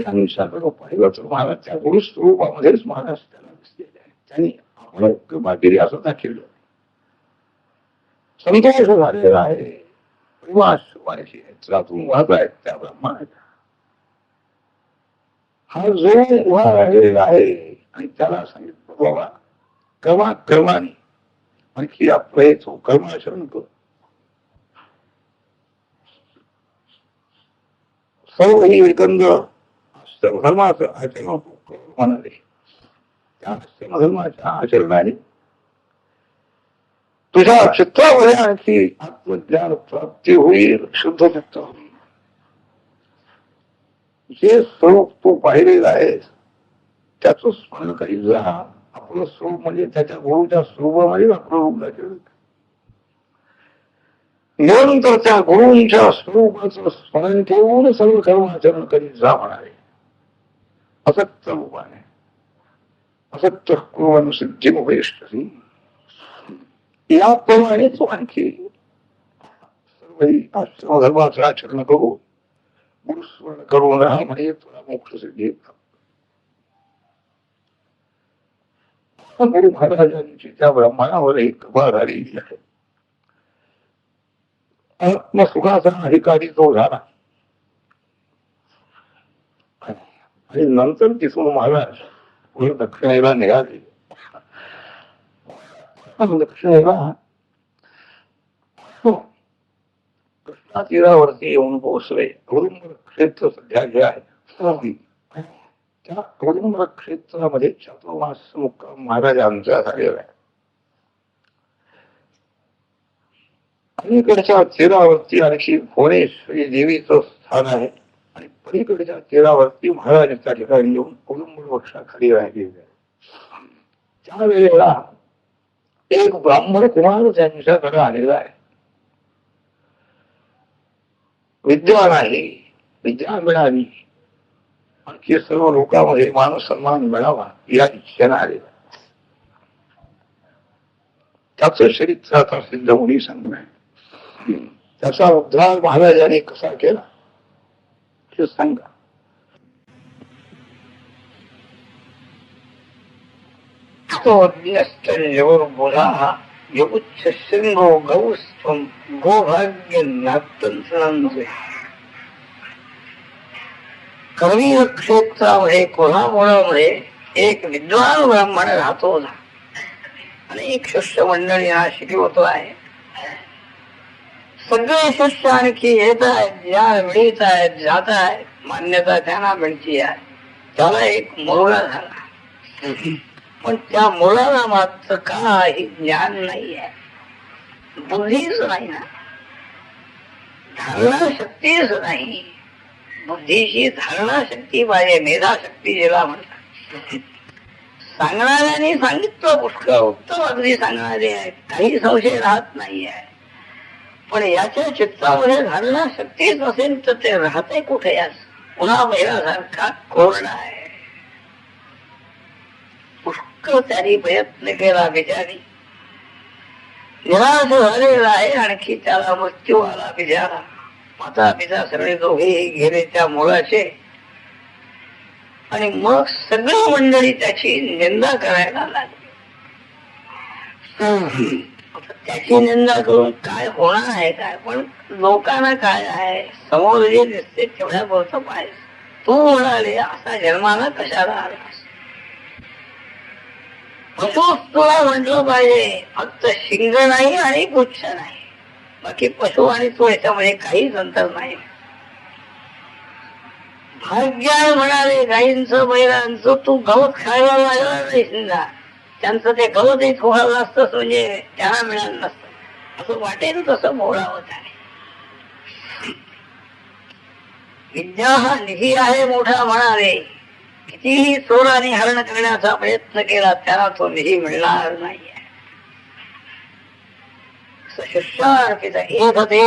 सगळं पाहिलं तर महाराज त्या गुरु स्वरूपामध्येच महाराज त्याला दिसलेले आहे. त्यांनी आपलं कृपागिरी असं दाखवलं, संतोष झालेला आहे, प्रेमाशिवायची यात्रातून वाहत आहेत त्या ब्रह्माच्या. हा जो उभा राहिलेला आहे आणि त्याला सांगितलं बाबा कर्माने आणखी आपलं हे तो कर्माचरण कर, सर्व ही विकंद धर्माचं आचरण म्हणाले. त्या धर्माच्या आचरणाने तुझ्या चित्तामध्ये आणखी आत्मज्ञान प्राप्ती होईल, शुद्ध चित्त होईल. जे स्वरूप तू पाहिलेलं आहे त्याच स्मरण करीत जा. आपलं स्वरूप म्हणजे त्याच्या गुरुच्या स्वरूपामध्ये आपलं रूप दाखवलं. निरंतर त्या गुरूंच्या स्वरूपाचं स्मरण ठेवून सर्व कर्माचरण करीत जा म्हणाले. असक्त रूपाने असक्त कुर्वन् सिद्धिमुपेष्टि, याप्रमाणे तो आणखी सर्व आश्रमधर्माचं आचरण करू, गुरुस्मरण करून राहा म्हणजे तुला मोक्ष सिद्धी. गुरु महाराजांची त्या ब्रह्मांडावर एक कृपा झालेली आहे. आत्मसुखाचा अधिकारी तो झाला आणि नंतर तिथून महाराज पुढे दक्षिणेला निघाले. दक्षिणेला कृष्णा तीरावरती येऊन पोहोचले. औदुंबर क्षेत्र सध्या जे आहे त्या औदुंबर क्षेत्रामध्ये चातुर्मास मुक्काम महाराजांचा झालेला आहे. अलीकडच्या तीरावरती आणखी भुवनेश्वरी देवीचं स्थान आहे आणि पलीकडच्या तीरावरती महाराज त्या ठिकाणी येऊन औदुंबर वृक्षाखाली राहिलेले आहे. त्यावेळेला एक ब्राह्मण कुमार त्यांच्याकडे आलेला आहे. विद्या नाही, विद्या मिळावी, आणखी सर्व लोकांमध्ये मान सन्मान मिळावा या इच्छेने आलेला. त्याच चरित्र आता सिद्ध मुनी सांगणार. त्याचा उद्धार महाराजांनी कसा केला हे सांगा. करवीर क्षेत्रामध्ये कोल्हापुरामध्ये एक विद्वान ब्राह्मण राहतो होता. अनेक शिष्य मंडळी हा शिकवतो आहे. सगळे शिष्य आणखी येत आहेत, ज्ञान मिळत आहेत, जात आहेत, मान्यता त्यांना मिळती आहे. त्याला एक मुलगा झाला, पण त्या मुलाला मात्र काही ज्ञान नाही आहे, बुद्धीच नाही ना, धारणा शक्तीच नाही. बुद्धीची धारणा शक्ती पाहिजे, मेधाशक्ती ज्याला म्हणतात. सांगणाऱ्यांनी सांगितलं पुष्कळ उत्तम अगदी सांगणारे आहेत, काही संशय राहत नाही आहे. पण याच्या चित्तामध्ये धारणा शक्तीच असेल तर ते राहते कुठे? याच पुन्हा पहिल्यासारखा कोरडा आहे. पुष्कळ त्यांनी प्रयत्न केला, बिचारी निराश झालेला आहे. आणखी त्याला मृत्यू आला बिचारा. माता पिता सगळे दोघेही गेले त्या मुलाचे. आणि मग सगळी मंडळी त्याची निंदा करायला लागली. त्याची निंदा करून काय होणार आहे काय? पण लोकांना काय आहे, समोर जे दिसते तेवढ्या बोलतो पाहिजे. तू म्हणाले असा जन्माला कशाला आलास? पशुच तुला म्हटलं पाहिजे, फक्त शिंग नाही आणि पुच्छ नाही. बाकी पशु आणि तू याच्यामध्ये काहीच अंतर नाही. भाग्य म्हणाले गाईंचं बैलांचं, तू गवत खायला लागला नाही शिंदा. त्यांचं ते गवतही थोडं नसतं म्हणजे त्यांना मिळालं नसतं. असं वाटेल तसं बोलावं त्याने. विद्या हा निधी आहे मोठा म्हणाले. कितीही चोराने हरण करण्याचा प्रयत्न केला त्याला तो निधी मिळणार नाही. शिष्यार्पित एक ते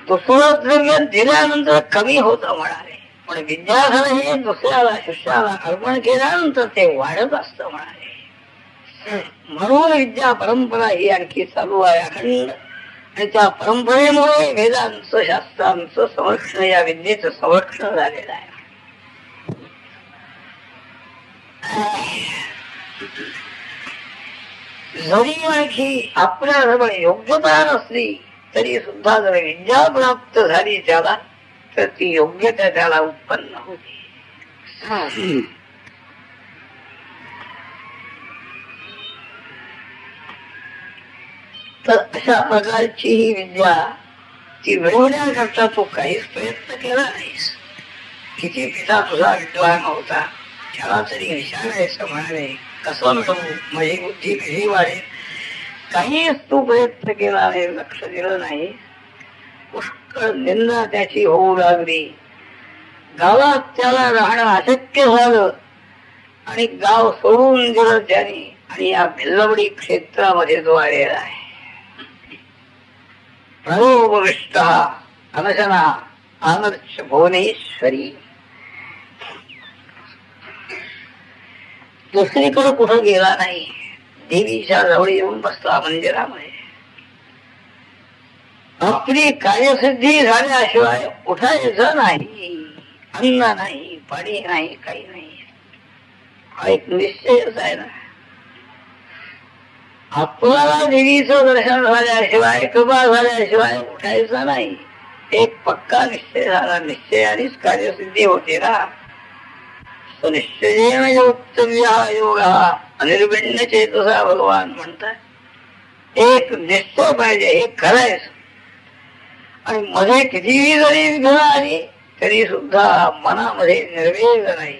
दुसरं द्रव्य दिल्यानंतर कमी होत म्हणाले. पण विद्याधन हे दुसऱ्याला शिष्याला अर्पण केल्यानंतर ते वाढत असत म्हणाले. म्हणून विद्या परंपरा ही आणखी चालू आहे अखंड. आणि त्या परंपरेमुळे वेदांचं शास्त्रांचं संरक्षण, या विद्येचं संरक्षण झालेलं आहे. जरी आणखी आपल्याजवळ योग्यता नसली तरी सुद्धा जर विद्या प्राप्त झाली त्याला, तर ती योग्यता त्याला उत्पन्न होती. तर अशा प्रकारची ही विद्या ती मिळवण्याकरता तू काहीच प्रयत्न केला नाहीस. किती पिता तुझा विद्वान होता, त्याला तरी विचारायचं म्हणाले कसं मिळवू, माझी बुद्धी कशी वाढेल, काहीच तू प्रयत्न केला नाही, लक्ष दिलं नाही. पुष्कळ निंदा त्याची होऊ लागली. गावात त्याला राहणं अशक्य झालं आणि गाव सोडून दिलं त्याने, आणि या भिल्लवडी क्षेत्रामध्ये जो आलेला आहे. प्रणोपविष्ट अनशना आनर्च भुवनेश्वरी. दुसरीकडे कुठं गेला नाही, देवीच्या जवळ येऊन बसला मंदिरामध्ये. आपली कार्यसिद्धी झाल्याशिवाय उठायचं नाही. अन्न नाही, पाणी नाही, काही नाही. हा एक निश्चयच आहे ना. आपल्याला देवीचं दर्शन झाल्याशिवाय, कृपा झाल्याशिवाय उठायचं नाही. एक पक्का निश्चय झाला, निश्चयानेच कार्यसिद्धी होते ना. निश्चयेन योग अनिर्विण्य चेतसा भगवान म्हणतात. एक निश्चय पाहिजे, हे करायचं. आणि मध्ये कितीही जरी विघ्न आली तरी सुद्धा मनामध्ये निर्वेग नाही,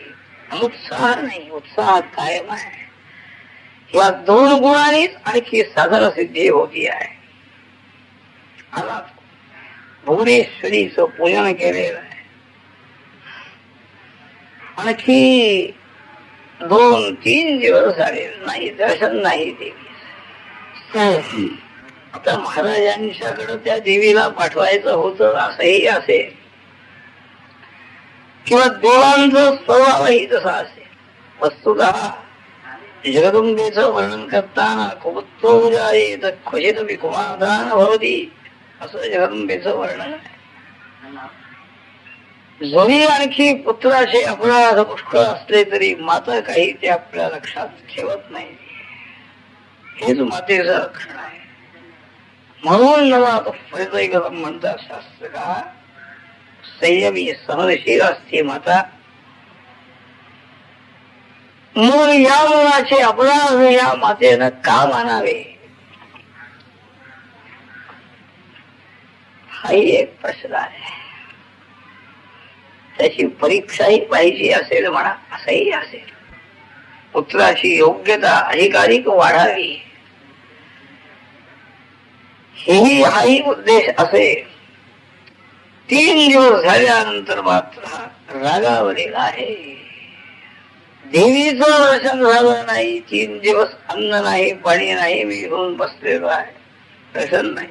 अनुत्साह नाही, उत्साह कायम आहे. या दोन गुणांनीच आणखी साधन सिद्धी होती आहे. आता भुवनेश्वरीचं पूजन केलेलं आहे. आणखी 2-3 दिवस झाले नाही, दर्शन नाही देवी. आता महाराजांच्याकडे त्या देवीला पाठवायचं होतं असंही असेल, किंवा देवांचं स्वभावही तसा असेल. वस्तुतः जगदंबेचं वर्णन करताना कुपुत्रोजायेत क्वचित विकुमादान भवति असं जगदंबेचं वर्णन आहे. जरी आणखी पुत्राचे अपराध पुष्कळ असले तरी माता काही ते आपल्या लक्षात ठेवत नाही. हेच मातेचं लक्षण आहे. म्हणून नवा फलितैकम म्हणतात शास्त्रकार, संयमी सहनशील असते माता. मग या मुलाचे अपराध या मातेनं का मानावे, हाही एक प्रश्न आहे. त्याची परीक्षाही पाहिजे असेल म्हणा, असंही असेल. पुत्राची योग्यता अधिकाधिक वाढावी, हेही हाही उद्देश असेल. 3 दिवस झाल्यानंतर मात्र रागावलेला आहे. देवीचं दर्शन झालं नाही, 3 दिवस अन्न नाही, पाणी नाही, मी घेऊन बसलेलो आहे, दर्शन नाही.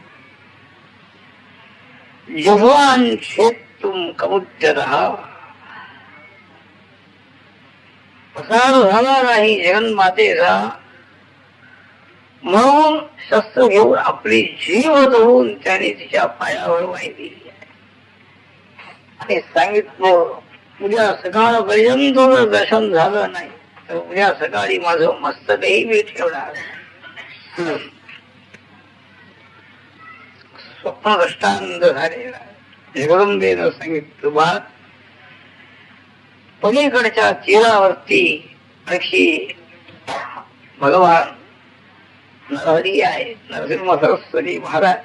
जवान क्षेत्रुम कमुच्य रहा, प्रसार झाला नाही जगन्मातेचा. म्हणून शस्त्र घेऊन आपली जीव धरून त्याने तिच्या पायावर वाहिली आणि सांगितलं, उद्या सकाळपर्यंत जर दर्शन झालं नाही तर उद्या सकाळी माझं मस्तकही मी ठेवणार. स्वप्न दृष्टांत झालेला. जगदंबेनं सांगितलं, बा पलीकडच्या तीरावरती आणखी भगवान नरहरी आहे, नरसिंह सरस्वती महाराज,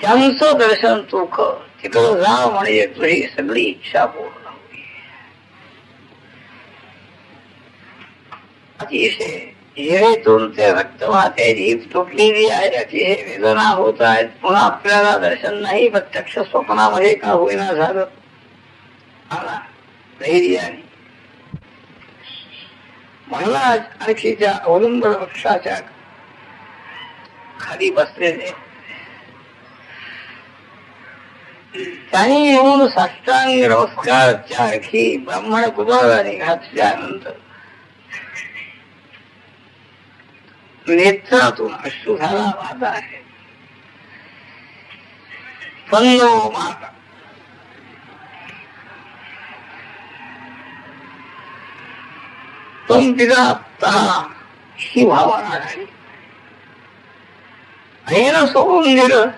त्यांचं दर्शन तू कर. तिकडं जा म्हणजे तुझी सगळी इच्छा पूर्ण होईल. अतिशय हिरेतून ते रक्तवाहाची तुटलेली आहे, अतिशय वेदना होत आहेत. पुन्हा आपल्याला दर्शन नाही, प्रत्यक्ष स्वप्नामध्ये का होईना झालं. आला धैर्याने महाराज आणखी त्या अवलंब वृक्षाच्या खाली बसलेले. त्यांनी येऊन साष्टांग नमस्कारच्या आणखी ब्राह्मण कुमाराने घातल्यानंतर नेत्रातून अश्रुधारा वाहत आहे. पन्नो माता तम पिता तहा ही भावना झाली. आईनं सोडून दिलं.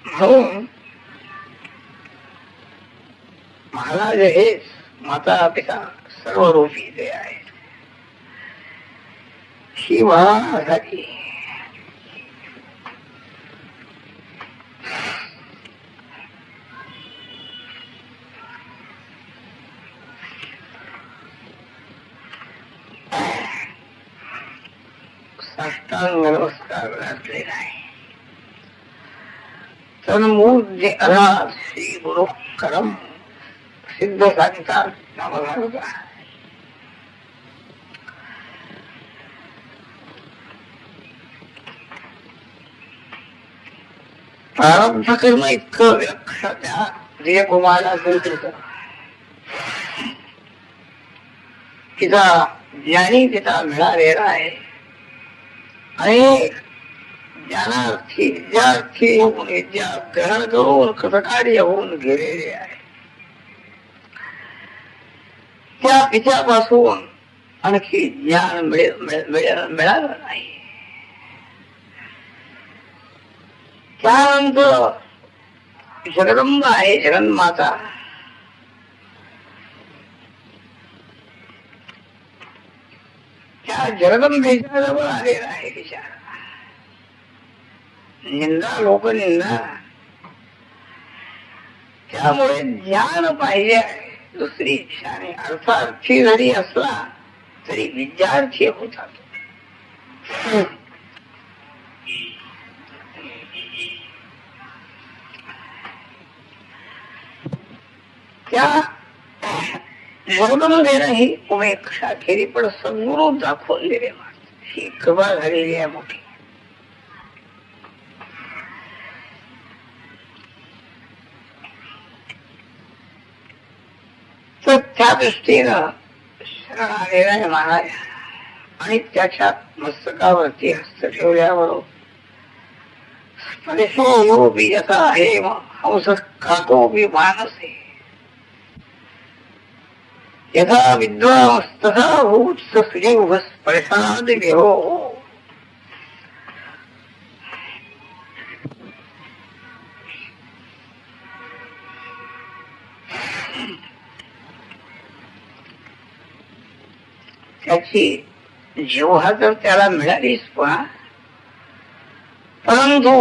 म्हणून महाराज हे माता पिता सर्व रूपी ते आहेत. ही भावना झाली. साष्टांग नमस्कार घातलेला आहे. तन्मूर्ती अनाथ श्री गुरु करम सिद्ध सांगतात नामभारत. प्रारब्ध कर्म इतकं विलक्षण त्या प्रियकुमाराला होतं. तिचा ज्ञानी पिता मिळालेला आहे आणि ज्ञानार्थी विद्यार्थी होऊन विद्या ग्रहण करून कृतकार्य होऊन गेलेले आहे. त्या पित्यापासून आणखी ज्ञान मिळालं नाही. त्यानंतर जगदंबा आहे जगन्माता. त्या जगदंबेच्या जवळ आलेला आहे विचार. निंदा लोकनिंदा. त्यामुळे ज्ञान पाहिजे आहे. दुसरी इच्छा नाही. अर्थार्थी जरी असला तरी विद्यार्थी होता. त्या जगदंबेनं ही उमेक्षा केली पण सद्गुरू दाखवलेले ही कृपा झालेली आहे मोठी. तर त्या दृष्टीनं शरण आलेला आहे महाराज. आणि त्याच्या मस्तकावरती हस्त ठेवल्यावर स्पर्शोपी यथा आहे हंस कातोपी मानसे यथा विद्वांस्तथा भूत सजीव स्पर्शाद विहो. त्याची जिव्हा तर त्याला मिळालीच परंतु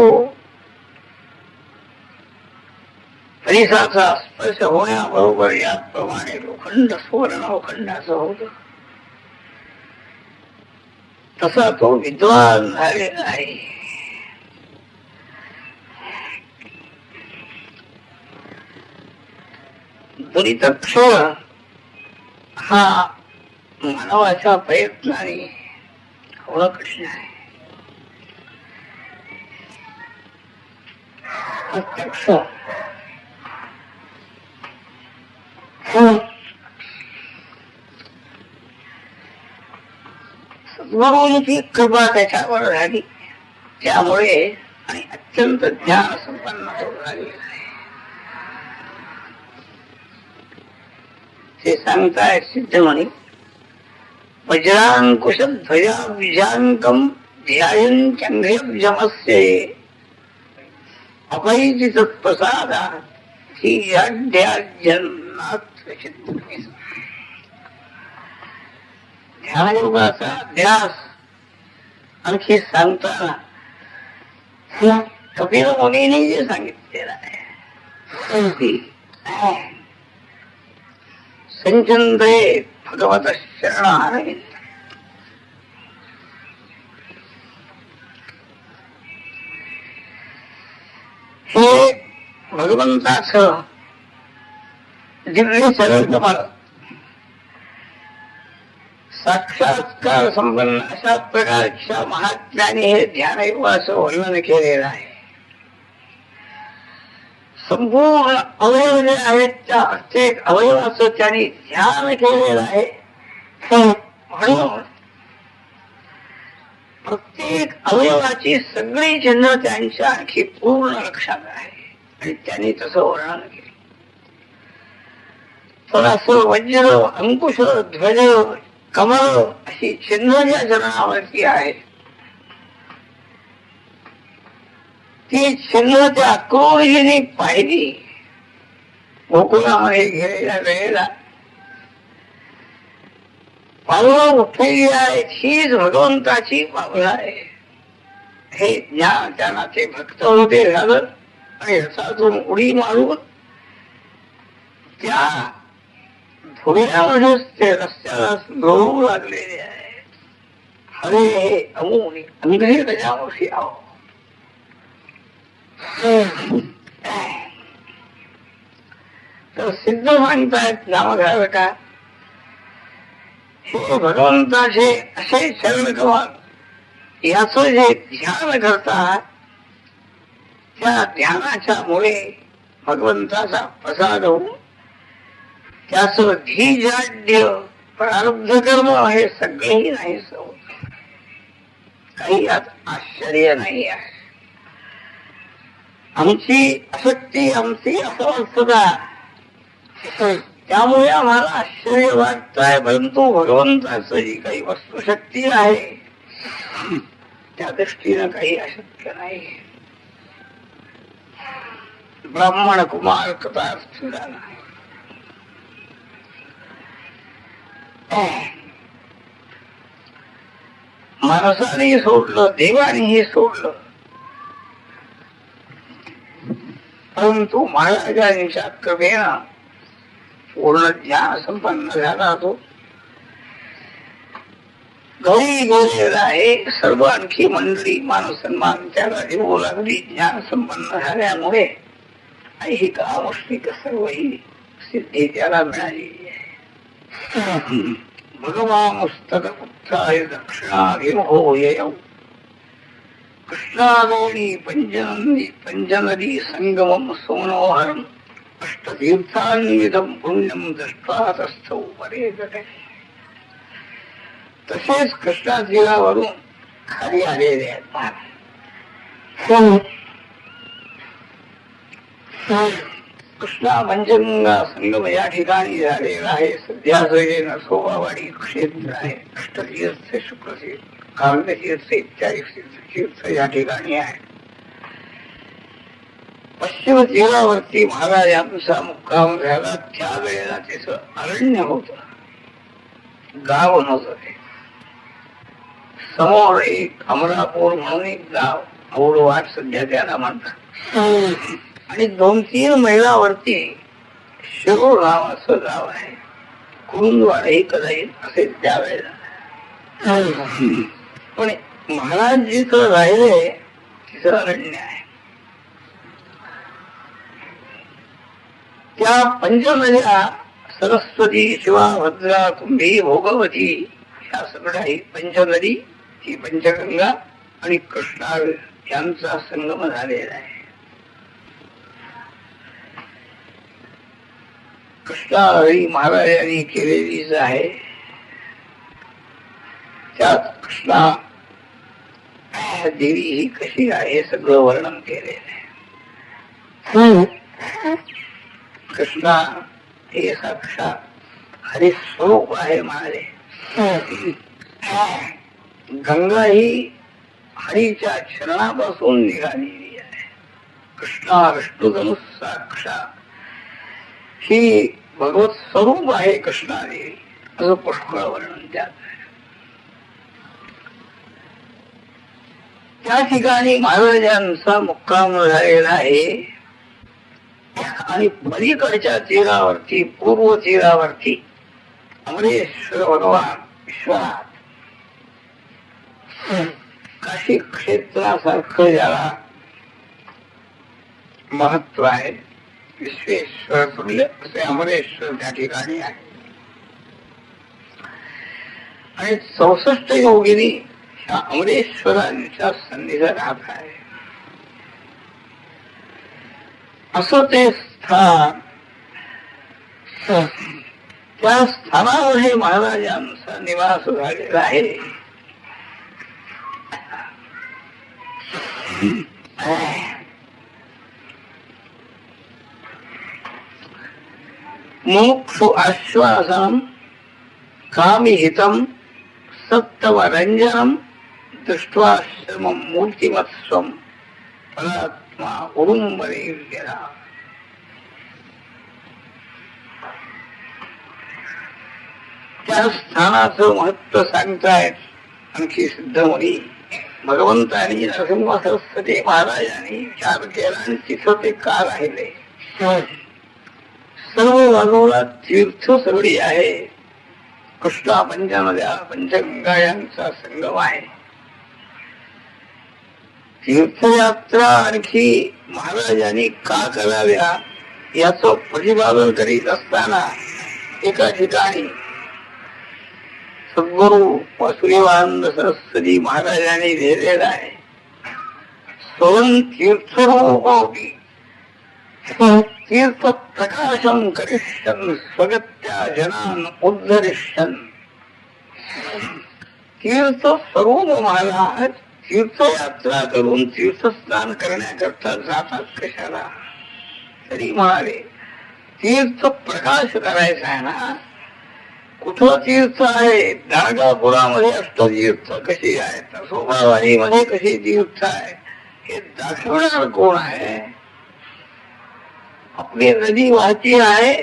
परिसाचा स्पर्श होण्याबरोबर याप्रमाणे लोखंड सुवर्ण लोखंडाचं होत तसा तो विद्वान झालेला आहे. दुरितक्षण हा मानवाच्या प्रयत्नाने होणं कठीण आहे. प्रत्यक्ष सद्गुरूंची कृपा त्याच्यावर झाली. त्यामुळे आणि अत्यंत ज्ञान संपन्न झाली आहे. ते सांगतायत सिद्धमणी वज्रांकुश ध्वजा विजांकम ध्यायंचंघ्यमस्य अपैजित प्रसादा ही ध्यानयोगाचा अभ्यास आणखी सांगताना कपिल मुनीने जे सांगितलेलं आहे संचंद्रे भगवत शरण हे भगवंताचं दिव्य चरण कमळ साक्षात्कार संपन्न अशा प्रकारच्या महात्म्याने हे ध्यानयोगाचं वर्णन केलेलं आहे. संपूर्ण अवयव जे आहेत त्या प्रत्येक अवयवाचं त्यांनी ध्यान केलेलं आहे. म्हणून प्रत्येक अवयवाची सगळी चिन्ह त्यांच्या आणखी पूर्ण लक्षात आहे आणि त्यांनी तसं वर्णन केलं. तर असं वज्र, अंकुश, ध्वज, कमल अशी चिन्ह ज्या चरणावरती आहेत ती चिन्ह त्या क्रूरजीने पाहिली. गोकुळामध्ये गेलेल्या वेळेला पावलं उठलेली आहेत, हीच भगवंताची पावलं आहे हे ज्ञान त्यांना ते भक्त होते झालं आणि रथातून उडी मारून त्या धुळ्यामध्येच ते रस्त्याला लोळू लागलेले आहेत. हरे हे अमोनी अंधे गजावशी आहो. तर सिद्ध सांगतायत नामधारका हे भगवंताचे असे चरण कमल याच जे ध्यान करतात त्या ध्यानाच्या मुळे भगवंताचा प्रसाद होऊन त्याच धीजाड्य प्रारब्ध कर्म हे सगळेही नाही होत. काही यात आश्चर्य नाही आहे. आमची अशक्ती, आमची असमर्थता त्यामुळे आम्हाला आश्चर्य वाटत आहे, परंतु भगवंताचं जी काही वस्तुशक्ती आहे त्या दृष्टीनं काही अशक्य नाही. ब्राह्मण कुमार कृतार्थ झाला. माणसाने सोडलं, देवानेही सोडलं, परंतु महाराजांच्या कृपेनं पूर्ण ज्ञान संपन्न झाला. तो घरी गेलेला आहे. सर्व आणखी मंडळी मान सन्मान त्याला देऊ लागली. ज्ञान संपन्न झाल्यामुळे ऐहिका मुष्टिक सर्व ही सिद्धी त्याला मिळालेली आहे. भगवामुस्तक पुत्राय दक्षिणा घेऊ येऊ कृष्णावेणी पंचनदी संगमम सोनोहरम अष्टतीर्थान्विधम पुण्यम दृष्ट्वा तस्थौ परेतटे. तसेच कृष्णा तीरावरून खाली आलेले आहेत. कृष्णा पंचगंगा संगम या ठिकाणी झालेला आहे. सध्या नरसोबावाडी क्षेत्र आहे. अष्टतीर्थ, शुक्रतीर्थ, काव्यतीर्थ इत्यादी तीर्थ या ठिकाणी आहे. पश्चिम तीरावरती महाराजांचा मुक्काम झाला. त्यावेळेला त्याचं अरण्य होत, गाव नव्हतं. ते समोर एक अमरापूर म्हणून एक गाव, औरवाड सध्या त्याला म्हणतात, आणि 2-3 मैलावरती शिरूर नावाचं गाव आहे. कुरुंदवाड हे कदाचित असेल त्यावेळेला. पण महाराज जिथं राहिले तिथं अरण्य आहे. त्या पंचनद्या सरस्वती, शिवा, भद्रा, कुंभी, भोगवती ह्या सगळ्या पंचनदी, ही पंचगंगा आणि कृष्णा यांचा संगम झालेला आहे. कृष्णाहरी महाराजांनी केलेलीच आहे. त्यात कृष्णा देवी ही कशी आहे हे सगळं वर्णन केलेलं आहे. कृष्णा हे साक्षात हरिस्वरूप आहे म्हणाले. गंगा ही हरीच्या चरणापासून निघालेली आहे. कृष्णा विष्णुधनुष साक्षात ही भगवत स्वरूप आहे कृष्णादेवी, असं पुष्कळ वर्णन त्यात आहे. त्या ठिकाणी महाराजांचा मुक्काम झालेला आहे. आणि पलीकडच्या तीरावरती, पूर्व तीरावरती अमरेश्वर भगवान विश्वनाथ काशी क्षेत्रासारखं ज्याला महत्व आहे, विश्वेश्वर तुल्य असे अमरेश्वर त्या ठिकाणी आहे. आणि 64 योगिनी ह्या अमरेश्वरांच्या सन्निधानात आहे. असं ते स्थान, त्या स्थानामध्ये महाराजांचा निवास झालेला आहे. मोक्ष आश्वासनम कामिहितम सत्तवरंजनम दृष्ट्वाश्रमम मूर्तिमत्स्वम परात्मा उरुंबरे गेला. त्या स्थानाचं महत्व सांगतायत आणखी सिद्धमुनी. भगवंतानी नरसिंह सरस्वती महाराजांनी विचार केला आणि तिथं ते का राहिले. सर्व बाजूला तीर्थ सगळी आहे. कृष्णा पंचनद्या पंचगंगा यांचा संगम आहे. तीर्थयात्रा आणखी महाराजांनी का कराव्या याचं प्रतिपादन करीत असताना एका ठिकाणी सद्गुरु वासुदेवानंद सरस्वती महाराजांनी लिहिलेला आहे. स्वयं तीर्थरूपी तीर्थ प्रकाशम करिष्यन स्वगत्या जनान उद्धरिष्यन. तीर्थ स्वरूप महाराज तीर्थयात्रा करून तीर्थस्नान करण्याकरता जातात कशाला. तरी म्हणाले तीर्थ प्रकाश करायचा आहे ना. कुठं तीर्थ आहे. दागापुरामध्ये अष्टतीर्थ कशी आहेत, सोबावाडीमध्ये कशी तीर्थ आहे हे दाखवणार कोण आहे. आपली नदी वाहती आहे.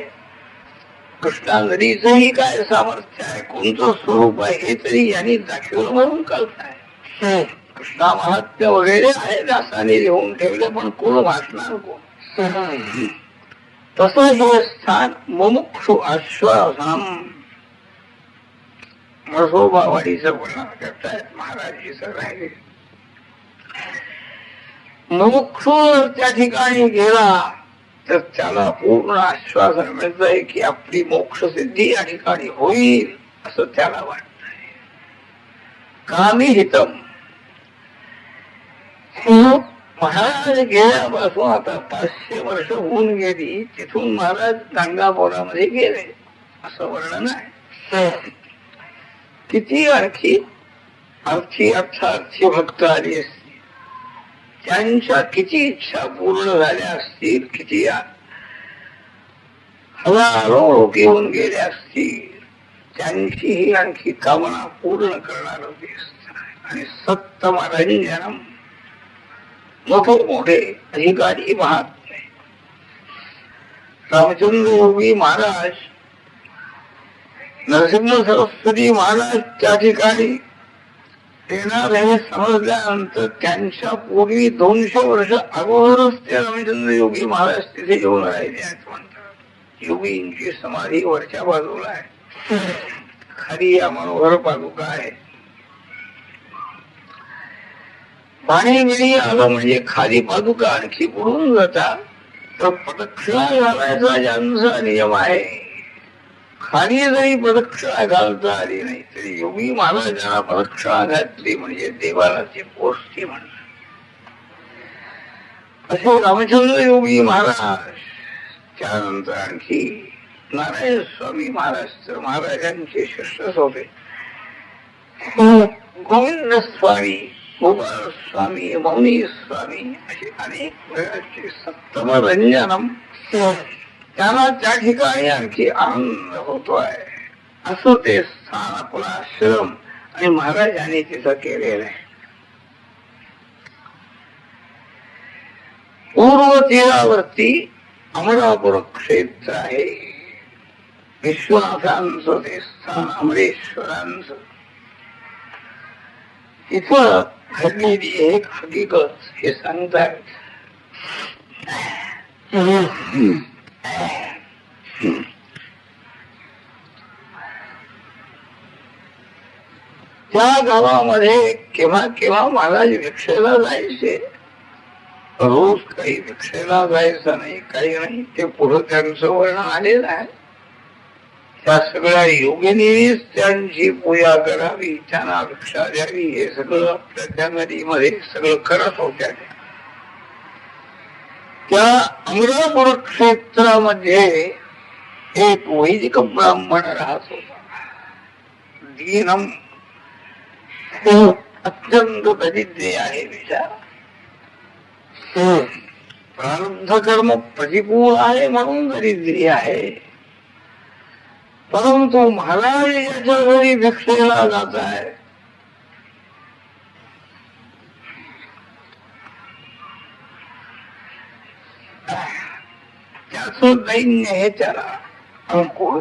कृष्णा नदीचंही काय सामर्थ्य आहे, कोणतं स्वरूप आहे हे तरी यांनी दाखवलं म्हणून कळताय. कृष्णा महात्म्य वगैरे आहे दासाने लिहून ठेवले, पण कोण वाचणार कोण. तसं हे स्थान मुमुक्षु आश्वासनम मसोबावाडीचं वर्णन करतायत महाराजीचं राहिले. मुमुक्षु त्या ठिकाणी गेला तर त्याला पूर्ण आश्वासन मिळतंय की आपली मोक्ष सिद्धी या ठिकाणी होईल असं त्याला वाटतंय. कामी हितम. महाराज गेल्यापासून आता 500 वर्ष होऊन गेली. तिथून महाराज गंगापुरामध्ये गेले असं वर्णन आहे. किती आणखी अर्थार्थी भक्त आली असतील, त्यांच्या किती इच्छा पूर्ण झाल्या असतील, किती हजारो लोक येऊन गेले असतील, त्यांचीही आणखी कामना पूर्ण करणार होती. आणि सत्तमरंजनम मोठे मोठे अधिकारी महात्मे रामचंद्र योगी महाराज, नरसिंह सरस्वती महाराज त्या ठिकाणी येणार हे समजल्यानंतर त्यांच्या पूर्वी 200 वर्ष अगोदरच ते रामचंद्र योगी महाराज तिथे येऊन राहिले आहेत म्हणतात. योगींची समाधी वरच्या बाजूला आहे. खाली या मनोहर पादुका आहे. पाणी बिणी आलं म्हणजे खाली पादुका आणखी बुडून जातात. तर प्रदक्षिणा घालायचा ज्यांचा नियम आहे, खाली जरी प्रदक्षिणा घालता आली नाही तरी योगी महाराजांना प्रदक्षिणा घातली म्हणजे देवाला ते पोचते म्हणतात. असे रामचंद्र योगी महाराज. त्यानंतर आणखी नारायण स्वामी महाराज तर महाराजांचे शिष्यच होते. गोविंद स्वामी, गोपाळ स्वामी, मौनी स्वामी असे अनेक प्रकारचे सप्तमरंजनम. त्यांना त्या ठिकाणी आणखी आनंद होतोय. असं ते स्थान आपला आश्रम आणि महाराजांनी तिथं केलेलं आहे. पूर्व तीरावरती अमरापुर क्षेत्र आहे. विश्वनाथांचं ते स्थान, अमरेश्वरांचं. इथं घडलेली एक हकीकत हे सांगतात. त्या गावामध्ये केव्हा केव्हा महाराज भिक्षेला जायचे. रोज काही भिक्षेला जायचं नाही, काही नाही. ते पुढं त्यांचं वर्णन आलेलं आहे. त्या सगळ्या योगिनीच त्यांची पूजा करावी, त्यांना भिक्षा द्यावी, हे सगळं आपल्या त्या नदीमध्ये सगळं करत होत्या. त्या अमरापूर क्षेत्रामध्ये एक वैदिक ब्राह्मण राहत होता. दीनम, अत्यंत दरिद्री आहे विचार. प्रारब्ध कर्म प्रतिकूल आहे म्हणून दरिद्री आहे. परंतु महाराज याच्या घरी भिक्षेला जात आहे. त्याचं दैन्य हे त्याला अनुकूल.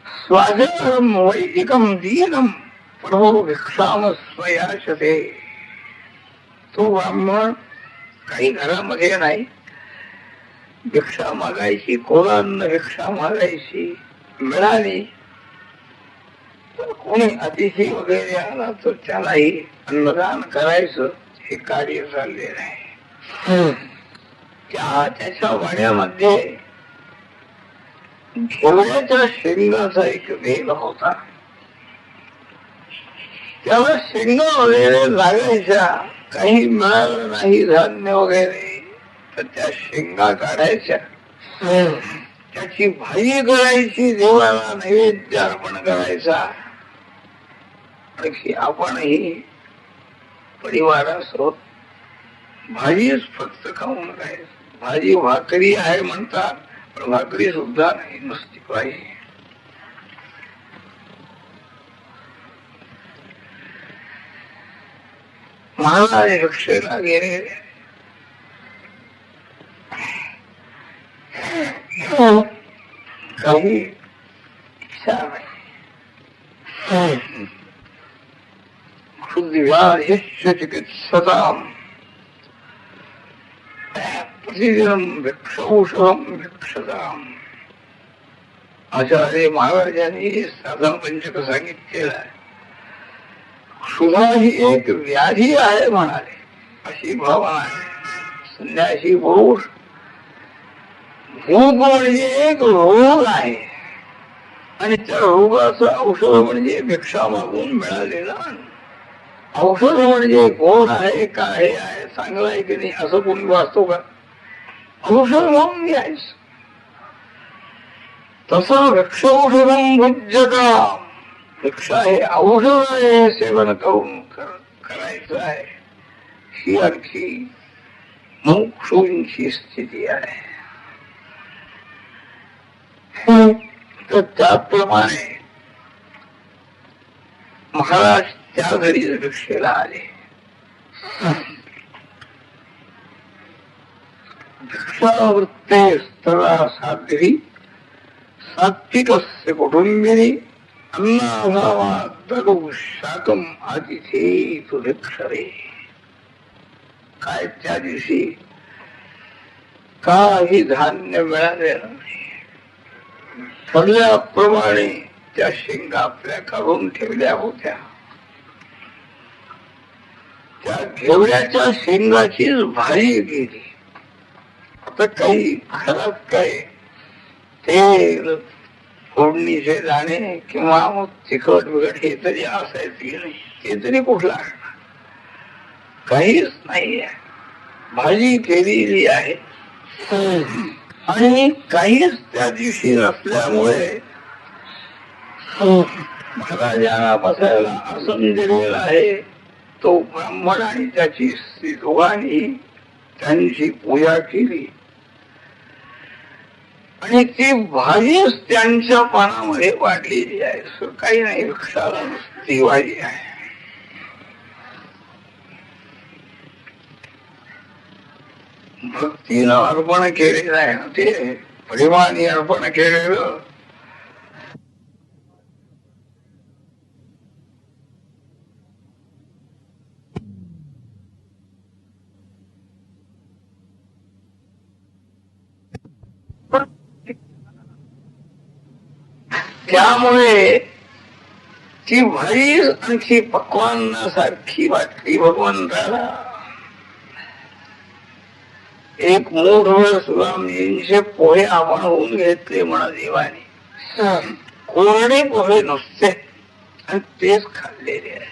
स्वाजम वैदिकम दीनम प्रभो भिक्षाम स्वयाशते. तो ब्राह्मण काही घरामध्ये नाही, भिक्षा मागायची, कोणांना भिक्षा मागायची, मिळाली तर कोणी अतिथी वगैरे आला तर त्यालाही अन्नदान करायचं, हे कार्य चाललेलं आहे. त्याच्या वाड्यामध्ये घेवड्याच्या शेंगाचा एक वेल होता. त्याला शेंगा वगैरे लागायच्या. काही मिळालं नाही धान्य वगैरे तर त्या शेंगा काढायच्या, त्याची भाजी करायची, देवाला नैवेद्य अर्पण करायचा. आणखी आपणही परिवारासोबत भाजीच फक्त खाऊन खायचं. भाजी भाकरी आहे म्हणतात, पण भाकरी सुद्धा नाही, नुसती पाहिजे. महाराज भिक्षेला गेलेले. काही इच्छा नाही. चिकित्सताम प्रतिदिनम भिक्षौषधम भिक्षताम. आचार्य महाराजांनी साधन पंचक सांगितलेलं आहे. क्षुधा ही एक व्याधी आहे म्हणाले, अशी भावना आहे. संन्यासी पुरुष, भूक म्हणजे एक रोग आहे आणि त्या रोगाचं औषध म्हणजे भिक्षा मागून मिळालेला. औषध म्हणजे कोण आहे, काय आहे, चांगलं आहे की नाही असं कोणी वाचतो का? औषध म्हणून घ्यायचं. तसं भिक्षौषधम भुज्यता, भिक्षा हे औषध आहे, सेवन करून करायचं आहे. ही आणखी मोक्षोंची स्थिती आहे. तर त्याप्रमाणे महाराज त्या घरी भिक्षेला आले. भिक्षावृत्ते स्तरा साध्वी सात्विकस्य कुटुंबिनी अन्नाभावा शाकम आतिथी तुभिक्षरे. काय त्या दिवशी काही धान्य मिळालेलं नाही. ठरल्याप्रमाणे त्या शेंगा आपल्या काढून ठेवल्या होत्या. त्या घेवड्याच्या शेंगाचीच भाजी गेली. आता काही घरात काय तेल, फोडणीचे दाणे किंवा मग तिखट बिकट हे तरी असायचं की नाही, हे तरी कुठला काहीच नाहीये. भाजी केलेली आहे आणि काहीच त्या दिवशी नसल्यामुळे महाराजांना बसायला आसन दिलेला आहे. तो ब्राह्मण आणि त्याची स्त्री दोघांनी त्यांची पूजा केली आणि ती भाजीच त्यांच्या पानामध्ये वाढलेली आहे. काही नाही, वृक्षाला ती भाजी आहे. भक्तीनं अर्पण केलेलं आहे ना, ते प्रेमाने अर्पण केलेलं. त्यामुळे ती भाजी आणखी पक्वान्नासारखी वाटली भगवंताला. एक मोठभर सुरामजींचे पोहे आपण होऊन घेतले म्हणा देवाने. कोरडे पोहे नुसते आणि तेच खाल्लेले आहे.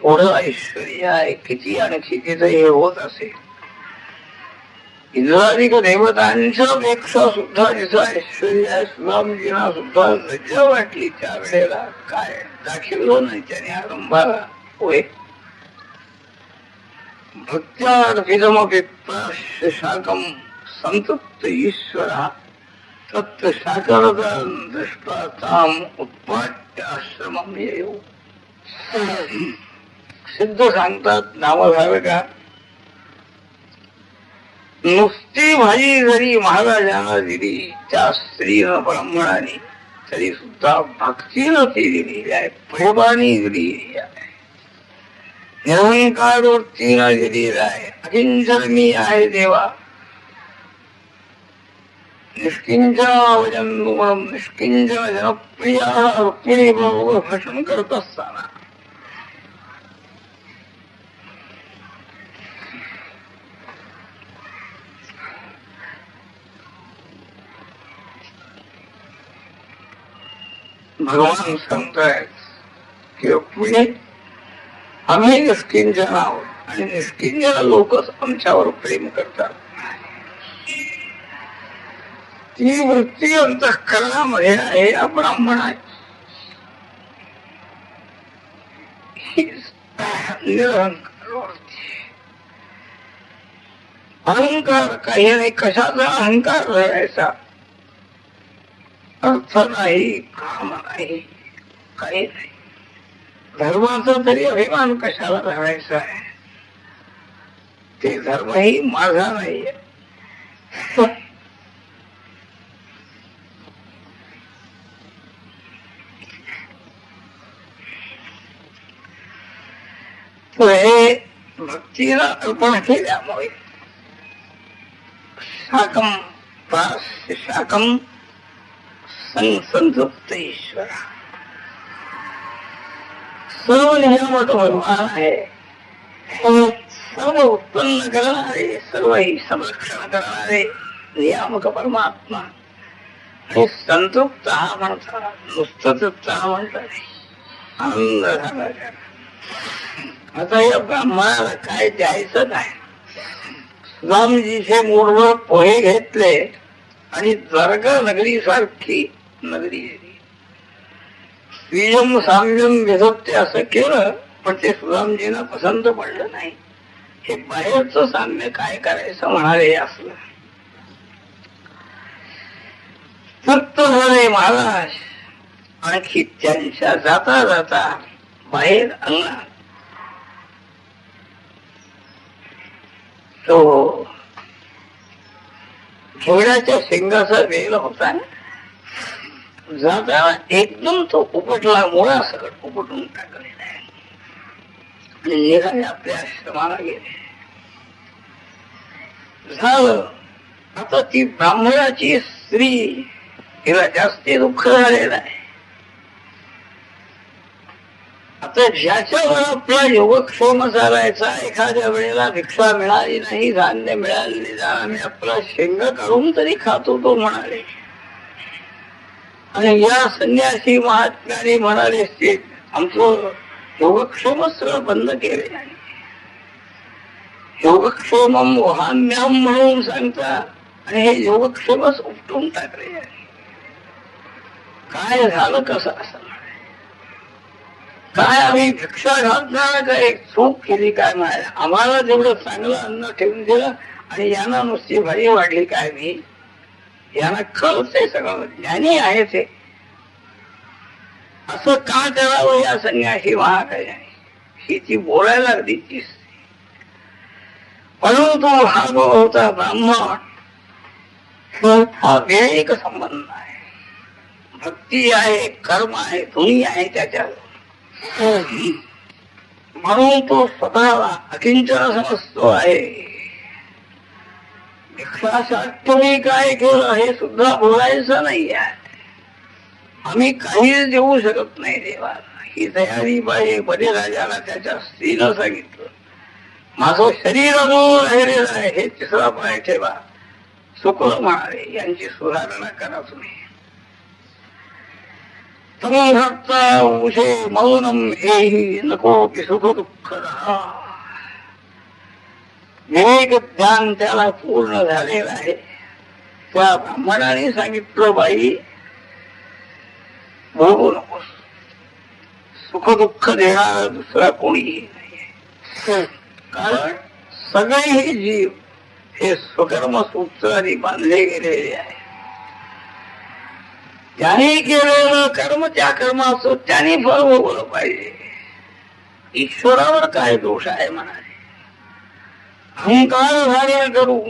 एवढं ऐश्वर्य आहे, किती आणखी तिथं हे होत असेल. इंद्राधिक देवतांच्या पेक्षा सुद्धा तिचं ऐश्वर्य आहे. सुदामजींना सुद्धा लज्जा वाटली त्यावेळेला. काय दाखवलो नाही त्याने आरंभाला. होय, भक्त्यार्पितमपि शाकम संतप्त ईश्वरा तत् शाकरतां दृष्ट्वा ताम उत्पाट्य आश्रमं येऊ. सिद्ध सांगतात नामधारका, नुसती भाजी जरी महाराजांना दिली त्या स्त्रीनं ब्राह्मणाने, तरी सुद्धा भक्तीनं ती दिलेली आहे, प्रेमाने दिलेली आहे, निरंकार वृत्तीनं दिलेला आहे. अकिंचन मी आहे देवा, निष्किंचन निष्किंचन जनप्रिया रुक्मिणी बरोबर भाषण करत असताना भगवान सांगतायत की रुक्मिणी, आम्ही निष्किंचन आहोत आणि निष्किंचन लोकच आमच्यावर प्रेम करतात. ती वृत्ती अंतःकरणामध्ये आहे. या ब्राह्मण आहे, निरंकार वृत्ती. अहंकार काही नाही, कशाचा अहंकार धरायचा, अर्थ नाही, काम नाही, काही नाही. धर्माचा तरी अभिमान कशाला धरायचा आहे. ते धर्मही माझा नाहीये. हे भक्तीला अर्पण केल्यामुळे शाकम शाकम संतप्त ईश्वरा, सर्व नियामक भगवान आहे, सर्व उत्पन्न करणारे, सर्वही संरक्षण करणारे नियामक परमात्मा. हे संतृप्त हा म्हणतात, नुसतं तृप्त हा म्हणतात, आनंद झाला. आता या ब्राह्मणाला काय द्यायचं नाही. सुदामजीचे मूळवर पोहे घेतले आणि द्वारका नगरी सारखी नगरी दिली. स्त्रीयम साम्यम विधत्ते असं केलं, पण ते सुदामजींना पसंत पडलं नाही. हे बाहेरचं साम्य काय करायचं म्हणाले असलं. तृप्त झाले महाराज. आणखी त्यांच्या जाता जाता बाहेर अंगणात तो घेवड्याच्या शेंगाचा वेल होता. जाताना एकदम तो उपटला, मुळासकट उपटून टाकलेला आहे आणि निघाले आपल्या आश्रमाला गेले. झालं आता ती ब्राह्मणाची स्त्री, तिला जास्ती दुःख झालेलं आहे. आता ज्याच्यावर आपला योगक्षेम चालायचा, एखाद्या वेळेला भिक्षा मिळाली नाही, धान्य मिळाले नाही, आम्ही आपला शेंगा काढून तरी खातो तो म्हणाले. आणि या संन्यासी महात्म्याने म्हणाले की आमचं योगक्षेमच सगळं बंद केले नाही. योगक्षेमम वहाम्यहम म्हणून सांगतात आणि हे योगक्षेमच उपटून टाकले. काय झालं कसं असं काय, आम्ही भिक्षा घालताना काय चूक केली काय म्हणाले. आम्हाला जेवढं चांगलं अन्न ठेवून दिलं आणि यांना नुसती भारी वाढली काय. मी यांना कळते सगळं, ज्ञानी आहे ते, असं का करावं या संन्यासी महाकायाने. ही ती बोलायला लागली ती. परंतु हा जो होता ब्राह्मण, हा वैयक्तिक संबंध आहे. भक्ती आहे, कर्म आहे, दोन्ही आहे त्याच्यात. म्हणून तो स्वतःला अकिंचन समजतो आहे. भिक्षासाठी काय केलं हे सुद्धा बोलायचं नाही आहे. आम्ही काहीच देऊ शकत नाही देवाला, ही तयारी पाहिजे. बलिराजाला त्याच्या स्त्रीनं सांगितलं, माझं शरीर अजून राहिलेलं आहे, हे तिसरा पाय ठेवा. शुक्र म्हणाले, यांची सुधारणा करा तुम्ही. तमहत्ता उषे मौनम हेही नको की सुख दुःख रहा. विवेक ध्यान त्याला पूर्ण झालेलं आहे. त्या ब्राह्मणाने सांगितलं, बाई बोलू नकोस, सुख दुःख देणारा दुसरा कोणीही नाही. कारण सगळेही जीव हे स्वकर्म सूत्राने बांधले गेलेले आहे. त्याने केलेलं कर्म त्या कर्माचं त्याने फळ भोगलं पाहिजे. ईश्वरावर काय दोष आहे म्हणाले. अहंकार धारण करून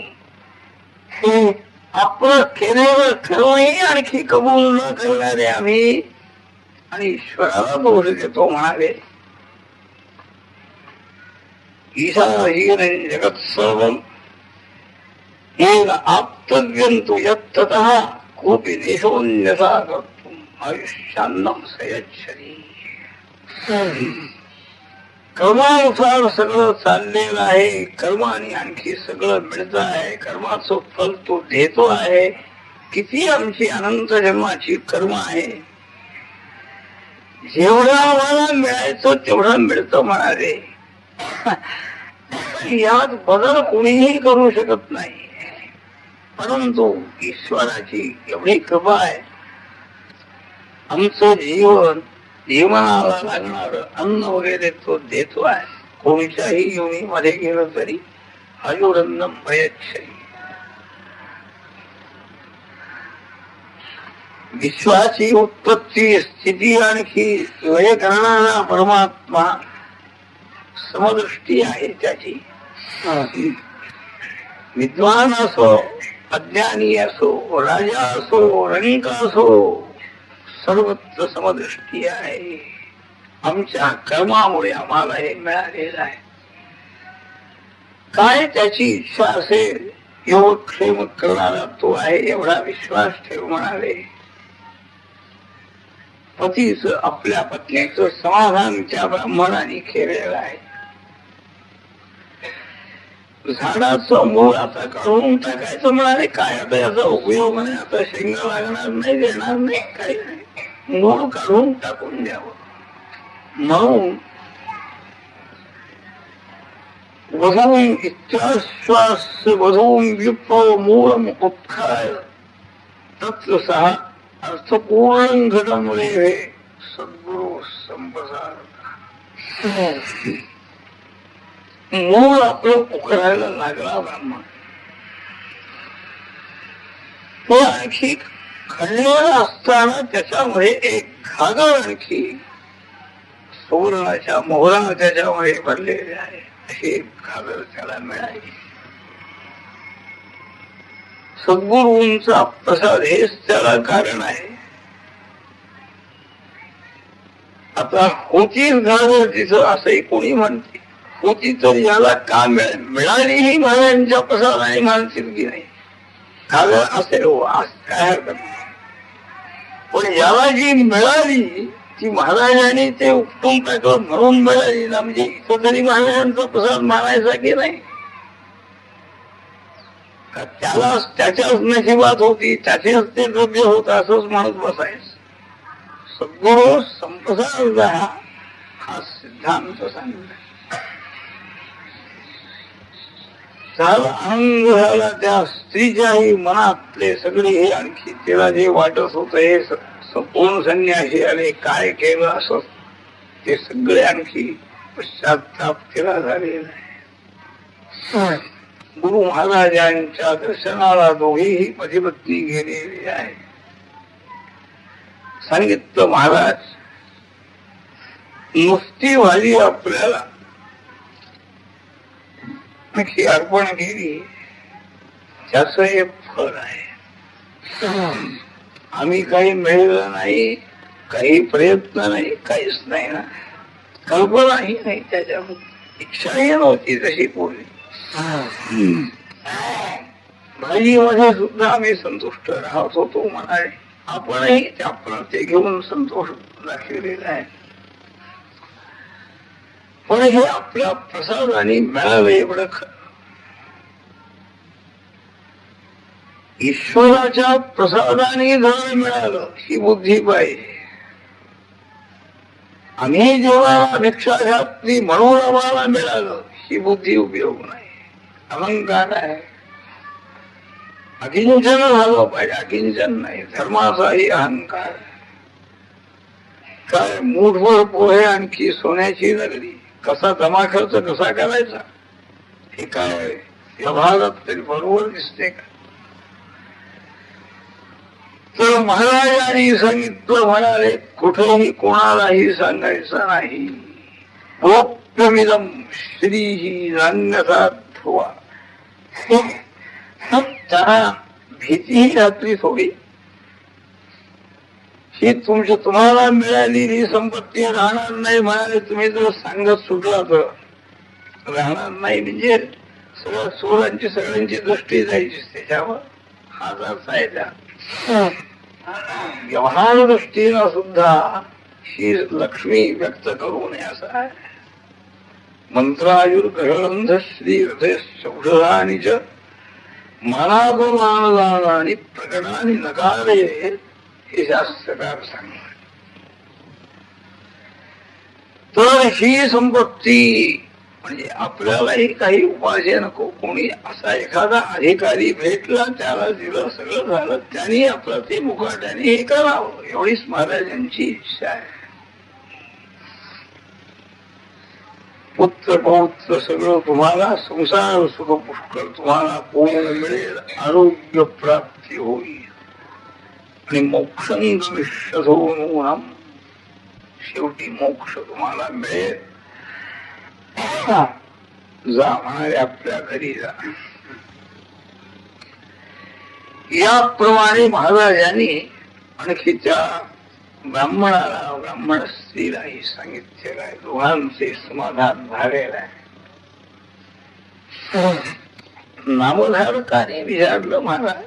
हे आपलं केलेलं कर्मही आणखी कबूल न करणारे आम्ही आणि ईश्वराला दोष देतो म्हणाले. ईशा हीन जगत सर्वम येन आप्तव्यंतु यत्ततः कोपी देशोन्यथा कर्तुम आयुष्यान्नम सयच्छरी. कर्मानुसार सगळं चाललेलं आहे. कर्माने आणखी सगळं मिळत आहे. कर्माचं फल तो देतो आहे. किती आमची अनंत जन्माची कर्म आहे. जेवढं आम्हाला मिळायचं तेवढं मिळतं म्हणाले. यात बदल कोणीही करू शकत नाही. परंतु ईश्वराची एवढी कृपा आहे. आमचं जीवनाला लागणार अन्न वगैरे तो देतो आहे. कोणत्याही योनीमध्ये गेलं तरी आयुरन्नम भयच्छरी. विश्वाची उत्पत्ती स्थिती आणखी लय करणारा परमात्मा समदृष्टी आहे त्याची. विद्वान असो, अज्ञानी असो, राजा असो, रंक असो, सर्वत्र समदृष्टी आहे. आमच्या कर्मामुळे आम्हाला हे मिळालेलं आहे. काय त्याची इच्छा असेल योगक्षेम करणारा तो आहे एवढा विश्वास ठेव म्हणाले. पतीच आपल्या पत्नीचं समाधान त्या ब्राह्मणाने केलेलं आहे. झाडाचं मूळ आता काढून टाकायचं म्हणाले. काय आता याचा उपयोग नाही. आता शेंगा लागणार नाही, देणार नाही, काही नाही. मूळ काढून टाकून द्यावं म्हणून वधून इच्छाश्वास वधून विप मूळ उत्खाय तत्सहा अर्थपूर्ण घडमुळे सद्गुरु संप्रसार. मूळ आपलं उकरायला लागला ब्राह्मण. तो आणखी खणलेला असताना त्याच्यामध्ये एक घागर आणखी सुवर्णाच्या मोहरा त्याच्यामध्ये भरलेले आहे. हे घागर त्याला मिळाली. सद्गुरूंचा प्रसाद हेच त्याला कारण आहे. आता होतीच घागर तिथं असंही कोणी म्हणते. होती तर याला का मिळाली ही महाराजांच्या प्रसादाने म्हणतील की नाही. घागर असेल हो, काय हरकत नाही. पण याला जी मिळाली ती महाराजांनी ते उपटून टाकलं म्हणून मिळाली ना. म्हणजे इथं तरी महाराजांचा प्रसाद मानायचा की नाही. त्याला त्याच्याच नशिबात होती, त्याचेच ते द्रव्य होत असंच म्हणत बसायचं. सद्गुरु संप्रसाद हा सिद्धांत सांगितला. आनंद झाला त्या स्त्रीच्याही मनातले सगळे हे आणखी तिला जे वाटत होत हे कोण संन्यासी आले काय केलं असं ते सगळे आणखी पश्चाताप तिला झालेला आहे. गुरु महाराजांच्या दर्शनाला दोघेही पतिपत्नी गेलेले आहे. सांगितलं महाराज नुसती भाजी आपल्याला आणखी अर्पण केली त्याच एक फळ आहे. आम्ही काही मिळवलं नाही, काही प्रयत्न नाही, काहीच नाही ना. कल्पनाही नाही त्याच्यामध्ये, इच्छाही नव्हती तशी पूर्वी. भाजीमध्ये सुद्धा आम्ही संतुष्ट राहत होतो म्हणाले. आपणही आपण ते घेऊन संतोष दाखवलेला आहे. पण हे आपल्या प्रसादाने मिळावे एवढं खरं. ईश्वराच्या प्रसादाने धन मिळालं ही बुद्धी पाहिजे. आम्ही जेव्हा भिक्षा घातली म्हणून आम्हाला मिळालं, ही बुद्धी उपयोग नाही. अहंकार आहे. अकिंचन झालं पाहिजे, अकिंचन नाही. धर्माचाही अहंकार. काय मूठभर पोहे आणखी सोन्याची नगरी, कसा जमा खर्च कसा करायचा, हे काय या भागात तरी बरोबर दिसते का? तर महाराजांनी सांगितलं, म्हणाले कुठेही कोणालाही सांगायचं नाही. गोप्यमिदं श्रीही नान्यथा ध्रुवा. त्यांना भीतीही घातली थोडी. ही तुम्हाला मिळालेली संपत्ती राहणार नाही म्हणाले. तुम्ही जर सांगत सुटला तर राहणार नाही. म्हणजे सोरांची सगळ्यांची दृष्टी जायची त्याच्यावर. हा अर्थ आहे त्या. व्यवहार दृष्टीनं सुद्धा ही लक्ष्मी व्यक्त करू नये असं आहे. मंत्रायुर्गंध श्री हृदयौषधानी च मानापमानदानानि प्रकटानि नकारे, हे शास्त्रकार सांगतात. तर ही संपत्ती म्हणजे आपल्यालाही काही उपास्य नको. कोणी असा एखादा अधिकारी भेटला, त्याला दिलं, सगळं झालं, त्यांनी आपलं ते मुखाट्याने हे करावं, एवढीच महाराजांची इच्छा आहे. पुत्र पौत्र सगळं तुम्हाला, संसार सुख पुष्कळ तुम्हाला पूर्ण मिळेल, आरोग्य प्राप्ती होईल आणि मोक्षं विश्वधोनूनम, शेवटी मोक्ष तुम्हाला मिळेल. जा म्हणाले आपल्या घरी जा. याप्रमाणे महाराजांनी आणखी त्या ब्राह्मणाला, ब्राह्मण स्त्रीलाही सांगितलेलं आहे. दोघांचे समाधान झालेलं आहे. नामधारकाने विचारलं, महाराज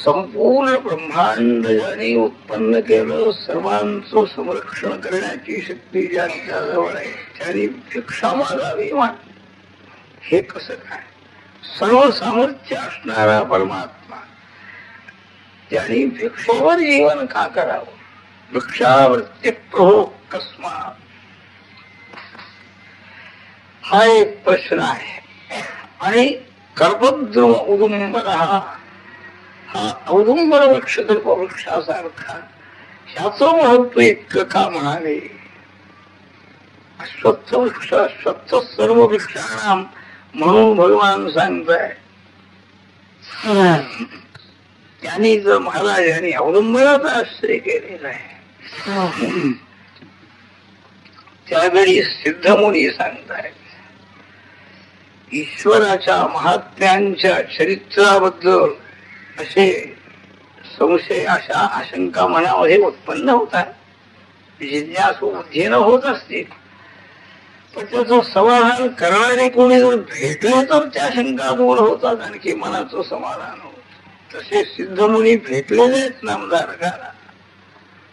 संपूर्ण ब्रह्मांड ज्याने उत्पन्न केलं, सर्वांचं संरक्षण करण्याची शक्ती ज्यांच्या जवळ आहे, त्यांनी भिक्षा मागावी. हे कसं काय? सर्व सामर्थ्य असणारा परमात्मा त्यांनी भिक्षेवर जीवन का करावं? भिक्षावृत्ती प्रभो कस्मात, हा एक प्रश्न आहे. आणि कर्पद्रुम उदुंबर, हा औदुंबर वृक्ष वृक्षासारखा, ह्याचं महत्व इतकं का म्हणाले? अश्वत्थ वृक्ष, अश्वत्थ सर्व वृक्षाणाम म्हणून भगवान सांगताय. त्यांनी जर महाराजांनी औदुंबराचा आश्रय केलेला आहे, त्यावेळी सिद्धमुनी सांगतायत ईश्वराच्या महात्म्यांच्या चरित्राबद्दल असे संशय, अशा आशंका मनामध्ये उत्पन्न होतात. जिज्ञासू बुद्धीनं होत असतील, पण त्याचं समाधान करणारे कोणी जर भेटले तर त्या शंका दूर होतात, आणखी मनाचं समाधान होत. तसे सिद्धमुनी भेटलेले आहेत नामधारकाला,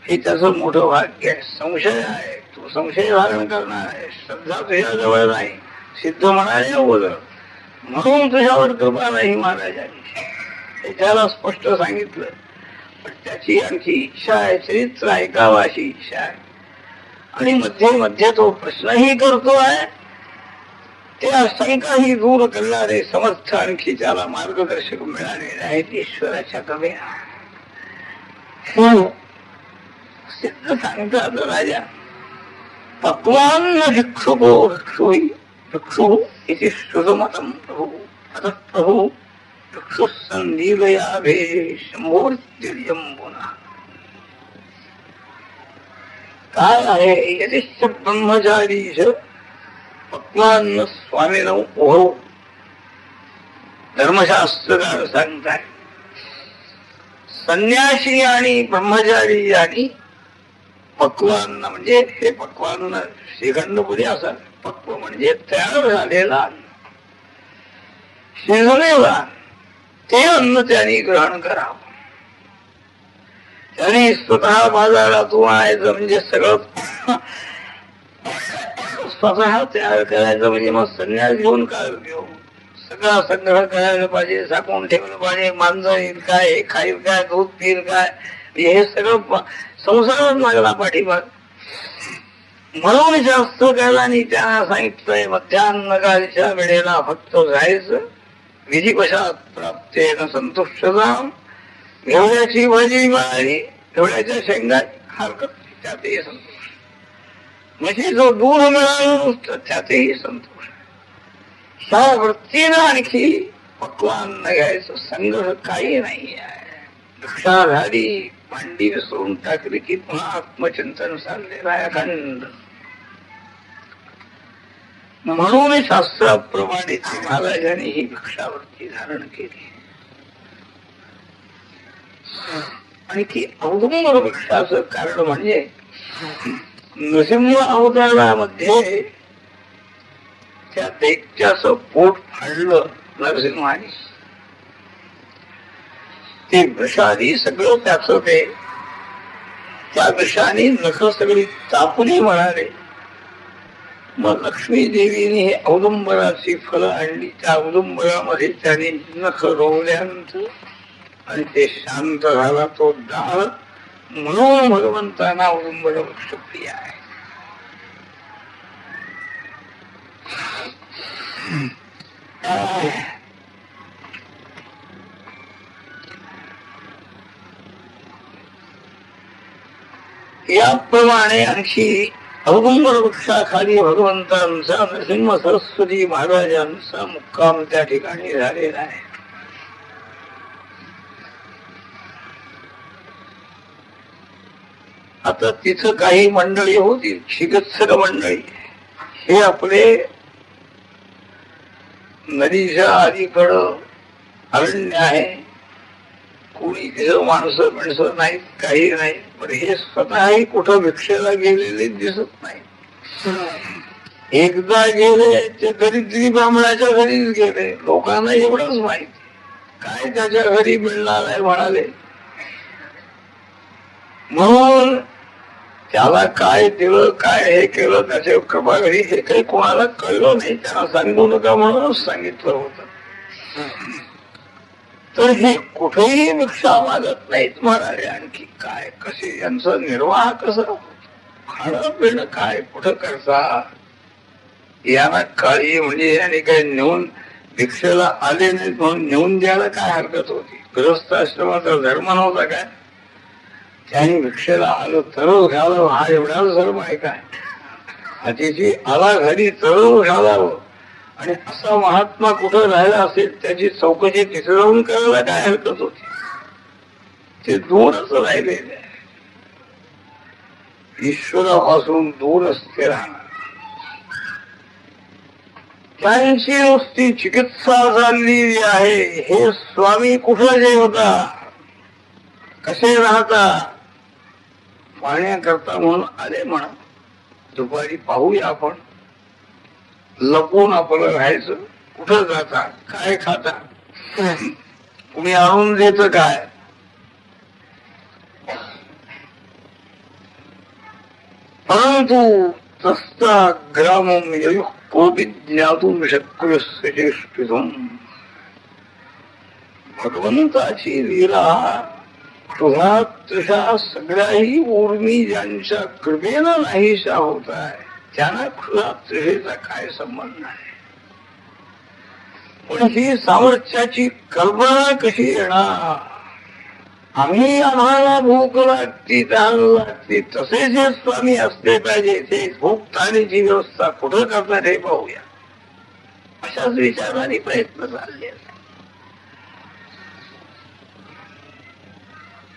हे त्याचं मोठं भाग्य आहे. संशय आहे, तू संशय धारण करणार आहे, श्रद्धा तुझ्या जवळ नाही. सिद्ध म्हणाले अगोदर, म्हणून तुझ्यावर कृपा नाही महाराजांची, त्याला स्पष्ट सांगितलं. पण त्याची आणखी इच्छा आहे, चरित्र ऐकावं अशी इच्छा आहे. आणि मध्ये मध्ये तो प्रश्नही करतो आहे. ते आशंकाही दूर करणारे समर्थ आणखी त्याला मार्गदर्शक मिळालेले आहेत ईश्वराच्या कृपेने. सिद्ध सांगतात राजा, पक्वान्न भिक्षुको भिक्षुही भिक्षु इति श्रुतमतं प्रभु. अतः प्रभु भिक्षु संदीलयाभे शंभोर्तिर्यं पुनः. काय आहे? यदिश्च ब्रह्मचारीश पक्वान्न स्वामिनो ओहो. धर्मशास्त्रकार सांगताय, संन्यासी आणि ब्रह्मचारी यांनी पक्वान्न म्हणजे हे पक्वान्न श्रीखंडपुरी असाल. पक्व म्हणजे तयार झालेला अन्न, शिजलेला, ते अन्न त्यांनी ग्रहण करावं. त्यांनी स्वतः बाजारातून आणायचं म्हणजे सगळं स्वतः तयार करायचं म्हणजे मग संन्यास घेऊन काय उपयोग? सगळा संग्रह करायला पाहिजे, साठवून ठेवलं पाहिजे. मांजर येईल काय, हे खाईल काय, दूध पिईल काय, हे सगळं संसारच लागला पाठीमाग. म्हणून शास्त्रकारांनी त्यांना सांगितलंय मध्यान्नकाळच्या वेळेला फक्त जायचं. विधिवशात प्राप्तेन संतुष्टता. घेवड्याची भाजी मिळाली, घेवड्याच्या शेंगा हरकत त्यातही संतोष. म्हशीचं दूध मिळालं नुसतं त्यातही संतोष. ह्या वृत्तीनं आणखी पक्वान घ्यायचं. संग्रह काही नाही आहे. भिक्षा झाली, भांडी विसरून टाकली की पुन्हा आत्मचिंतन चाललेलं आहे अखंड. म्हणून शास्त्राप्रमाणे महाराजांनी ही भिक्षावृत्ती धारण केली. आणि ती औदुंबर भिक्षाचं कारण म्हणजे नृसिंह अवतारामध्ये त्या दैत्याचं पोट फाडलं नरसिंहाने. ते विषादी सगळं त्याच ते, त्या विषाने नख सगळी तापली म्हणाले. मग लक्ष्मी देवीने हे औदुंबराची फळं आणली. त्या औदुंबरामध्ये त्याने नख रोवल्यानंतर आणि ते शांत झाला तो डाळ. म्हणून भगवंतांना औदुंबर वृक्ष प्रिय आहे. याप्रमाणे आणखी औदुंबर वृक्षाखाली भगवंतांचा नरसिंह सरस्वती महाराजांचा मुक्काम त्या ठिकाणी झालेला आहे. आता तिथं काही मंडळी होती, चिकित्सक मंडळी. हे आपले नदीच्या अलीकडं अरण्य आहे. कोणी तिथं माणसं नाहीत, काही नाही. पण हे स्वतःही कुठं भिक्षेला गेलेले दिसत नाही. एकदा गेले ते दरिद्री ब्राह्मणाच्या घरीच गेले. लोकांना एवढंच माहिती, काय त्याच्या घरी मिळणार आहे म्हणाले. म्हणून त्याला काय दिलं, काय हे केलं, त्याच्या कृपा घरी हे काही कोणाला कळलं नाही. त्यांना सांगू नका म्हणूनच सांगितलं होतं. तर हे कुठेही भिक्षा मागत नाहीत म्हणाले. आणखी काय, कसे यांचा निर्वाह कसा, खाणं पिणं काय, कुठं करता. यांना काळी म्हणजे याने काय नेऊन भिक्षेला आले नाहीत म्हणून नेऊन द्यायला काय हरकत होती. गृहस्थ आश्रमाचा धर्म नव्हता काय. त्याने भिक्षेला आलं तरच घालावं, हा एवढाच धर्म आहे काय. त्याची आला घरी तरच घालावं. आणि असा महात्मा कुठं राहिला असेल त्याची चौकशी तिथे जाऊन करायला काय हरकत होती. ते दूरच राहिलेले आहे. ईश्वरापासून दूरच ते राहणार. त्यांची नुसती चिकित्सा झालेली आहे. हे स्वामी कुठं जे होता, कसे राहता, पाहण्याकरता म्हणून आले म्हणा. दुपारी पाहूया आपण. लपून आपलं राहायचं. कुठं जाता, काय खाता, कुणी आणून देत काय. परंतु तस्ता ग्रामम ययुः कोऽपि ज्ञातुं शक्यस्य चेष्टितुम्. भगवंताची लीला तुझा सगळ्याही उर्मी ज्यांच्या कृपेनं नाहीशा होत आहे त्यांना खुला तृषेचा काय संबंध आहे. पण ही सामर्थ्याची कल्पना कशी येणार. आम्ही आम्हाला भूक लागती, तहान लागती, तसे जे स्वामी असले पाहिजे ते भूक तहानीची व्यवस्था कुठं करतात हे पाहूया. अशाच विचाराने प्रयत्न चालले.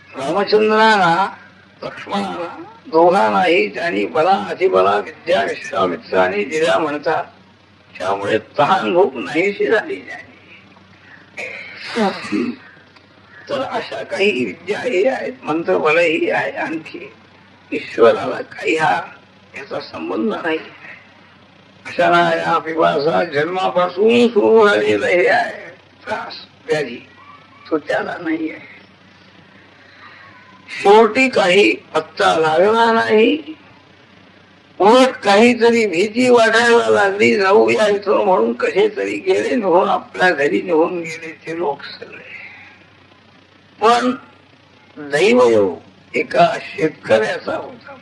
रामचंद्रांना लक्ष्मणाला दोघांनाही त्यांनी बला अतिबला विद्या विश्वामित्राने दिल्या म्हणतात. त्यामुळे तहान भूक नाहीशी झाली त्यांनी. तर अशा काही विद्याही आहेत, मंत्र बलही आहे. आणखी ईश्वराला काही याचा संबंध नाही. अशा या पिपासा जन्मापासून सुरू झालेलं हे आहे त्रास व्याधी, तो त्याला नाही आहे. शेवटी काही पत्ता लागला नाही. उलट काहीतरी भीती वाटायला लागली, जाऊया इथून म्हणून कसे तरी गेले, निघून आपल्या घरी निघून गेले ते लोक सगळे. पण दैवयोग एका शेतकऱ्याचा होता.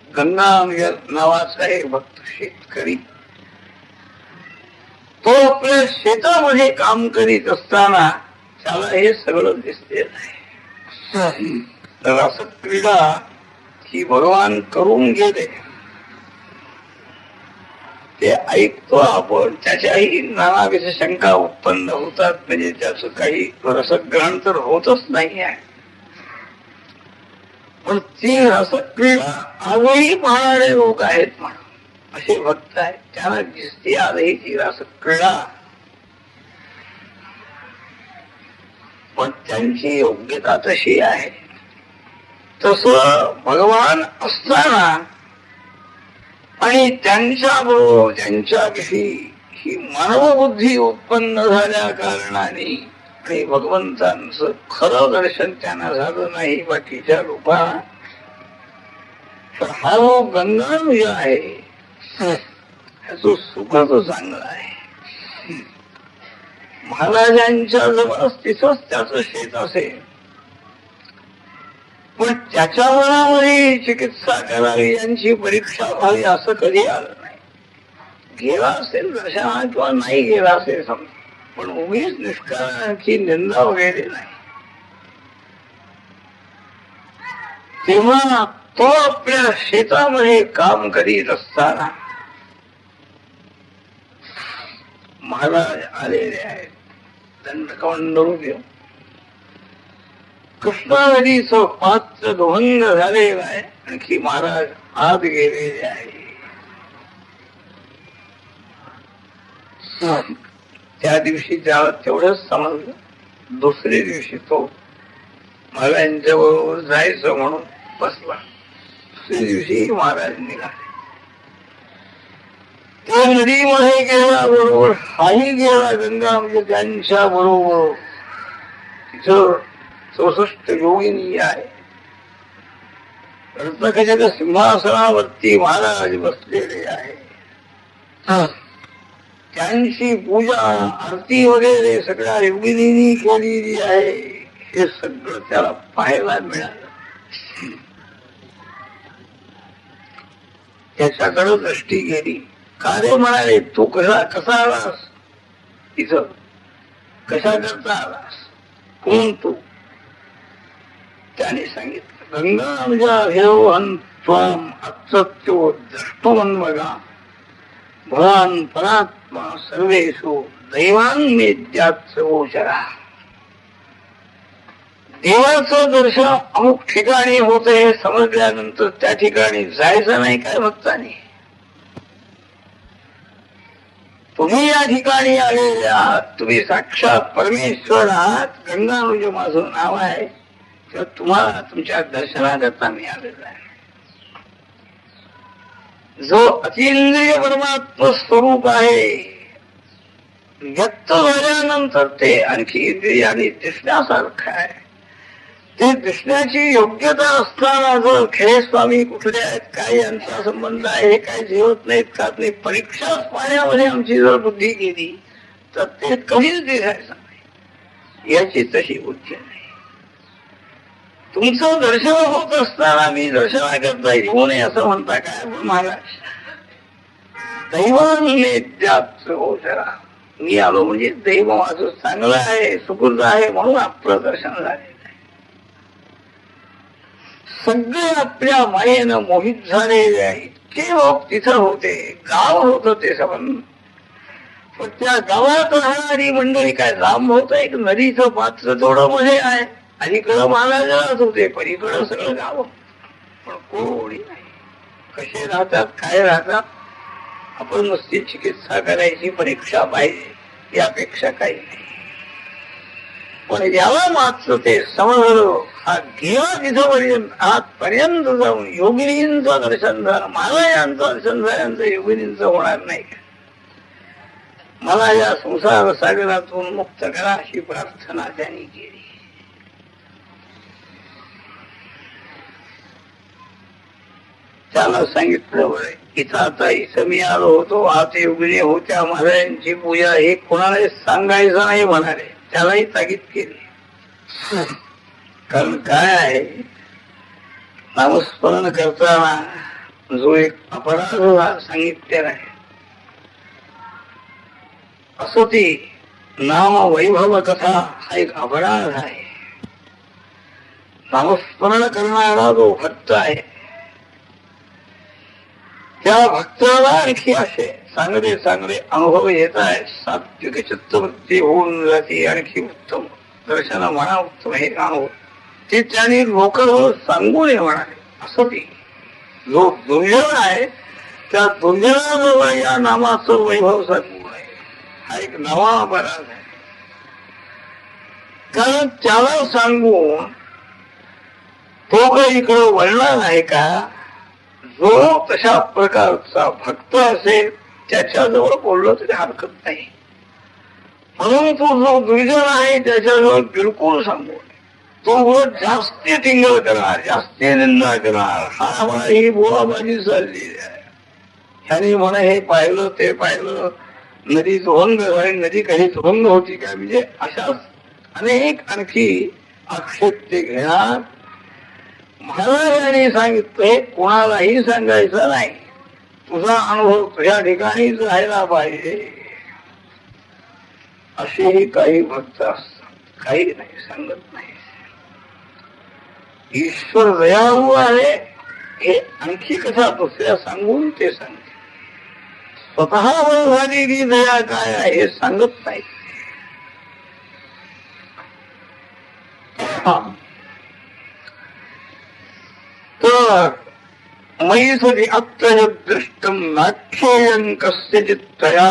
गंगा नावाचा एक भक्त शेतकरी, तो आपल्या शेतामध्ये काम करीत असताना त्याला हे सगळं दिसते नाही. रसक्रीडा ही भगवान करून गेले ते ऐकतो आपण, त्याच्याही नानाविध शंका उत्पन्न होतात. म्हणजे त्याचं काही रसग्रहण तर होतच नाही आहे. पण ती रसक्रीडा आजही पाहणारे लोक आहेत म्हणून, असे भक्त आहेत, त्यांना दिसते आजही ती रसक्रीडा. पण त्यांची योग्यता तशी आहे. तस भगवान असताना आणि त्यांच्या बरोबर त्यांच्याविषयी ही मानवबुद्धी उत्पन्न झाल्या कारणाने आणि भगवंतांचं खरं दर्शन त्यांना झालं नाही बाकीच्या लोकांना. तर हा जो गंगानुज आहे ह्याचं सुखच चांगलं आहे. महाराजांच्या जवळ तिथंच त्याचं शेत असेल, पण त्याच्या मनामध्ये चिकित्सा करावी, यांची परीक्षा व्हावी असं कधी आलं नाही. गेला असेल दर्शना किंवा नाही गेला असेल समजा, पण उगीच निष्काळाची निंदा वगैरे नाही. तेव्हा तो आपल्या शेतामध्ये काम करीत असताना महाराज आलेले आहेत दंडकमंडलू घेऊन. कृष्णा नदीचं पात्र दोहंग झालेलं आहे, आणखी महाराज आत गेलेले आहे. त्या दिवशी त्याला तेवढंच समजलं. दुसऱ्या दिवशी तो महाराजांच्या बरोबर जायचं म्हणून बसला. दुसऱ्या दिवशी महाराज निघाले. त्या नदीमध्ये गेला बरोबर हाही गेला गंगा, म्हणजे त्यांच्या बरोबर. तिथं 64 योगिनी आहे. रत्नखचित सिंहासनावरती महाराज बसलेले आहे. त्यांची पूजा आरती वगैरे सगळ्या योगिनींनी केलेली आहे. हे सगळं त्याला पाहायला मिळालं. त्याच्याकडे दृष्टी गेली. का रे म्हणाले, तू कसा आलास इथं, कशा करता आलास, कोण तू? त्याने सांगितलं, गंगा हेवन त्वम अत्सत्यो द्रष्टुमन बघा भगवान परात्मा सर्वेषु दैवान्मेद्यात् गोचरा. देवाचं दर्शन अमुक ठिकाणी होत हे समजल्यानंतर त्या ठिकाणी जायचं नाही काय भक्तांनी? तुम्ही या ठिकाणी आलेले आहात, तुम्ही साक्षात परमेश्वर आहात. गंगानुज माझं नाव आहे, तर तुम्हाला तुमच्या दर्शनाकरता मी आलेला आहे. जो अतींद्रिय परमात्म स्वरूप आहे, व्यक्त झाल्यानंतर ते आणखी इंद्रियाने दिसण्यासारखं आहे. ते दिसण्याची योग्यता असताना जर खेळे स्वामी कुठले आहेत, काय यांचा संबंध आहे, हे काय जेवत नाहीत, खात नाही, परीक्षा पाण्यामध्ये आमची जर बुद्धी गेली तर ते कधीच दिसायचं नाही. याची तशी बुद्धी नाही. तुमचं दर्शन होत असताना मी दर्शनाकरता येऊ नये असं म्हणता काय? महाराज दैवान्मेद्यात् गोचरा. मी आलो म्हणजे दैव माझं चांगलं आहे, सुकृत आहे म्हणून आपलं दर्शन झालेलं आहे. सगळे आपल्या मायेनं मोहित झालेले आहेत. इतके लोक तिथं होते, गाव होत ते संबंध. पण त्या गावात राहणारी मंडळी काय लांब होत, एक नदीचं पात्र थोडं मध्ये आहे. अलीकडं महाराजात होते, पलीकडं सगळं गाव, पण कोणी नाही. कसे राहतात, काय राहतात, आपण नुसती चिकित्सा करायची, परीक्षा पाहिजे, यापेक्षा काही नाही. पण याला मात्र ते समजलं, हा गेला तिथपर्यंत, आजपर्यंत जाऊन योगिनींचं दर्शन झालं. महाराजांचं दर्शन झाल्यानंतर योगिनींचं होणार नाही. मला या संसार सागरातून मुक्त करा अशी प्रार्थना त्यांनी केली. त्याला सांगितलं बरं इथं आता इथं मी आलो होतो हात योगिनी होत्या महाराजांची पूजा हे कोणाला सांगायचं नाही म्हणाले. त्यालाही ताकीद केली. कारण काय आहे नामस्मरण करताना जो एक अपराध सांगितलेला आहे असं ती नाम वैभव कथा हा एक अपराध आहे. नामस्मरण करणारा जो भक्त आहे त्या भक्ताला आणखी असे चांगले चांगले अनुभव येत आहेत. सात्विक चित्तवृत्ती होऊन जाते. आणखी उत्तम दर्शन म्हणा उत्तम हे अनुभव ते त्याने लोक सांगू नये म्हणाले. असं ती जो दुर्जन आहे त्या दुर्जनाजवळ या नामाचं वैभव सांगू नये हा एक नवा अपराध आहे. कारण त्याला सांगून तो काही इकडं वळणार आहे का? जो तशा प्रकारचा भक्त असेल त्याच्याजवळ बोललं तरी हरकत नाही. परंतु जो दुर्जन आहे त्याच्याजवळ बिलकुल सांगू तो जास्ती टिंगल करणार जास्ती निंदा करणार. हा म्हणा ही बोलाबाजी चाललेली आहे. ह्याने म्हणा हे पाहिलं ते पाहिलं नदी तुभंग झाली नदी काही तुभंग होती का म्हणजे अशा अनेक आणखी आक्षेप ते घेणार. महाराजांनी सांगितलं कोणालाही सांगायचं नाही. तुझा अनुभव तुझ्या ठिकाणीच राहायला पाहिजे. असेही काही भक्त असतात. काही नाही सांगत नाही. ईश्वर दयाळू आहे हे आणखी कथा दुसऱ्या सांगून ते सांगते. स्वतःवर झालेली दया काय आहे हे सांगत नाही. तर मयि सति अत्यदृष्टम नाख्येयं कस्यचित् तया.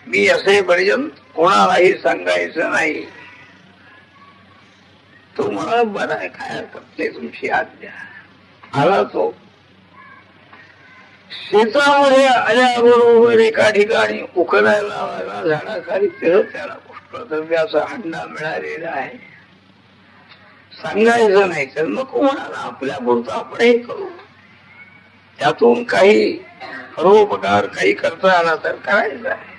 मी असे पर्यंत कोणालाही सांगायचं नाही. तो मला बरा आहे काय हरकत नाही तुमची आज्ञा. आला तो शेतामध्ये आल्याबरोबर एका ठिकाणी उकरायला लावायला झाडाखाली त्याला पुष्पद्रव्याचा हंडा मिळालेला आहे. सांगायचं नाही तर नको म्हणाला. आपल्या पुरतं आपण हे करू. त्यातून काही परोपकार काही करता आला तर करायचं आहे.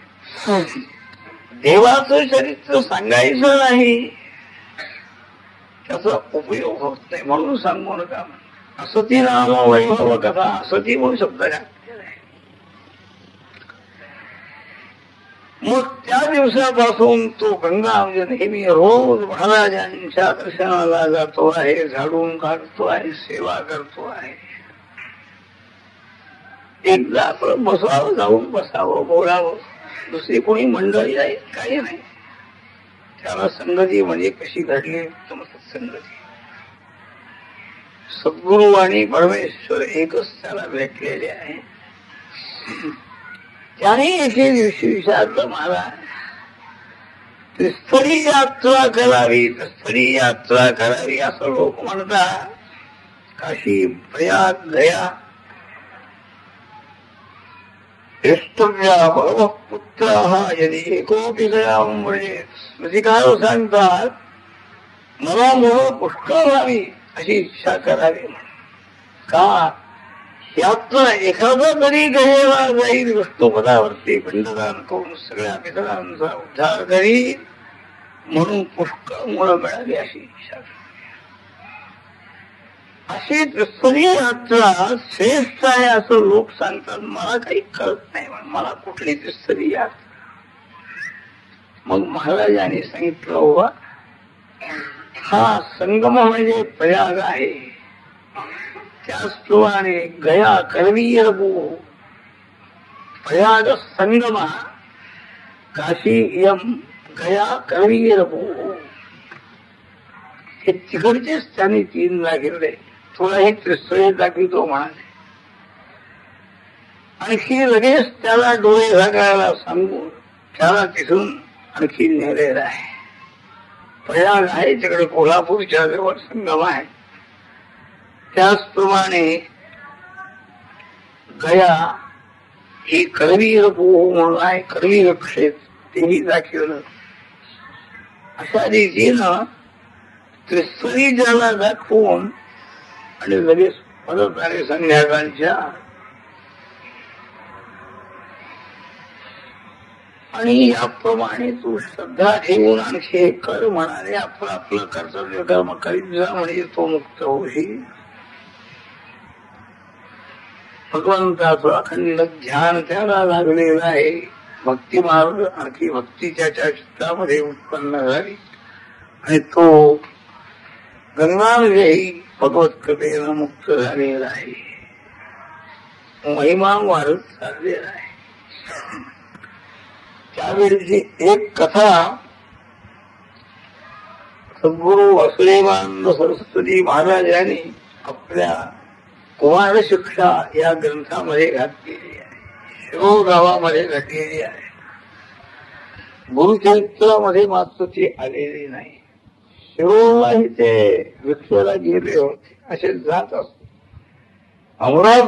देवाचं चरित्र सांगायचं नाही त्याचा उपयोग होत नाही म्हणून सांगू नका. असं ती नाम वैभव कथा असं ती म्हणून शब्द घातलेला आहे. मग त्या दिवसापासून तो गंगा म्हणजे नेहमी रोज महाराजांच्या दर्शनाला जातो आहे. झाडून काढतो आहे. सेवा करतो आहे. एकदा आपण बसावं जाऊन बसावं बोलावं. दुसरी कोणी मंडळी आहे काही नाही. त्याला संगती म्हणजे कशी घडली उत्तम सत्संगती. सद्गुरु आणि परमेश्वर एकच त्याला भेटलेले आहे. त्याने एके दिवशी विचारलं महाराज त्रिस्थळी यात्रा करावी त्रिस्थळी यात्रा करावी असं लोक म्हणतात. काशी प्रयाग गया पुत्र यदि एकोपी गया म्हणजे स्मृतिकार सांगतात मला मोह पुष्कळ व्हावी अशी इच्छा करावी. का यात्रा एखादा तरी गहेला जाईल विष्णुपदावरती पिंडदान करून सगळ्या पितरांचा उद्धार करी म्हणून पुष्कळ मुळे मिळावी अशी इच्छा. अशी त्रिस्तरीय यात्रा श्रेष्ठ आहे असं लोक सांगतात. मला काही कळत नाही मला कुठली त्रिस्तरीय यात्रा. मग महाराजांनी सांगितलं बाबा हा संगम म्हणजे प्रयाग आहे. त्याचप्रमाणे गया करवीर भू प्रयाग संगमा काशी यम गया करवीर भू हे तिकडचेच त्यांनी 3 दाखवले. थोडा हे त्रिस्तळी दाखवितो म्हणाले. आणखी लगेच त्याला डोळे झाकायला सांगून त्याला तिथून आणखी नेलेला आहे. प्रयाग आहे तिकडे कोल्हापूरच्या जवळ संगम आहे. त्याचप्रमाणे गया ही करवीर भू म्हणून आहे. करवीर क्षेत्र तेही दाखवलं. अशा रीतीनं त्रिस्तळी ज्याला दाखवून आणि लगेच परत आणि संध्याकाळच्या आणि याप्रमाणे तू श्रद्धा ठेवून आणखी हे कर म्हणाले. आपण आपलं कर्तव्य कर्म करीत जा म्हणजे तो मुक्त होईल. भगवंताचं अखंड ध्यान त्याला लागलेलं आहे. भक्ती मार्ग आणखी भक्ती त्याच्या चित्तामध्ये उत्पन्न झाली आणि तो गंगाविजयी भगवत कृपेनं मुक्त झालेला आहे. महिमा वाढत चाललेला आहे. त्यावेळीची एक कथा सद्गुरु वासुदेवानंद सरस्वती महाराजांनी आपल्या कुमार शिक्षा या ग्रंथामध्ये घातलेली आहे. शिरो गावामध्ये घडलेली आहे. गुरुचरित्रामध्ये मात्र ती आलेली नाही. शिरोलाही ते भिक्षेला गेले होते. असे जात असते. अमरावती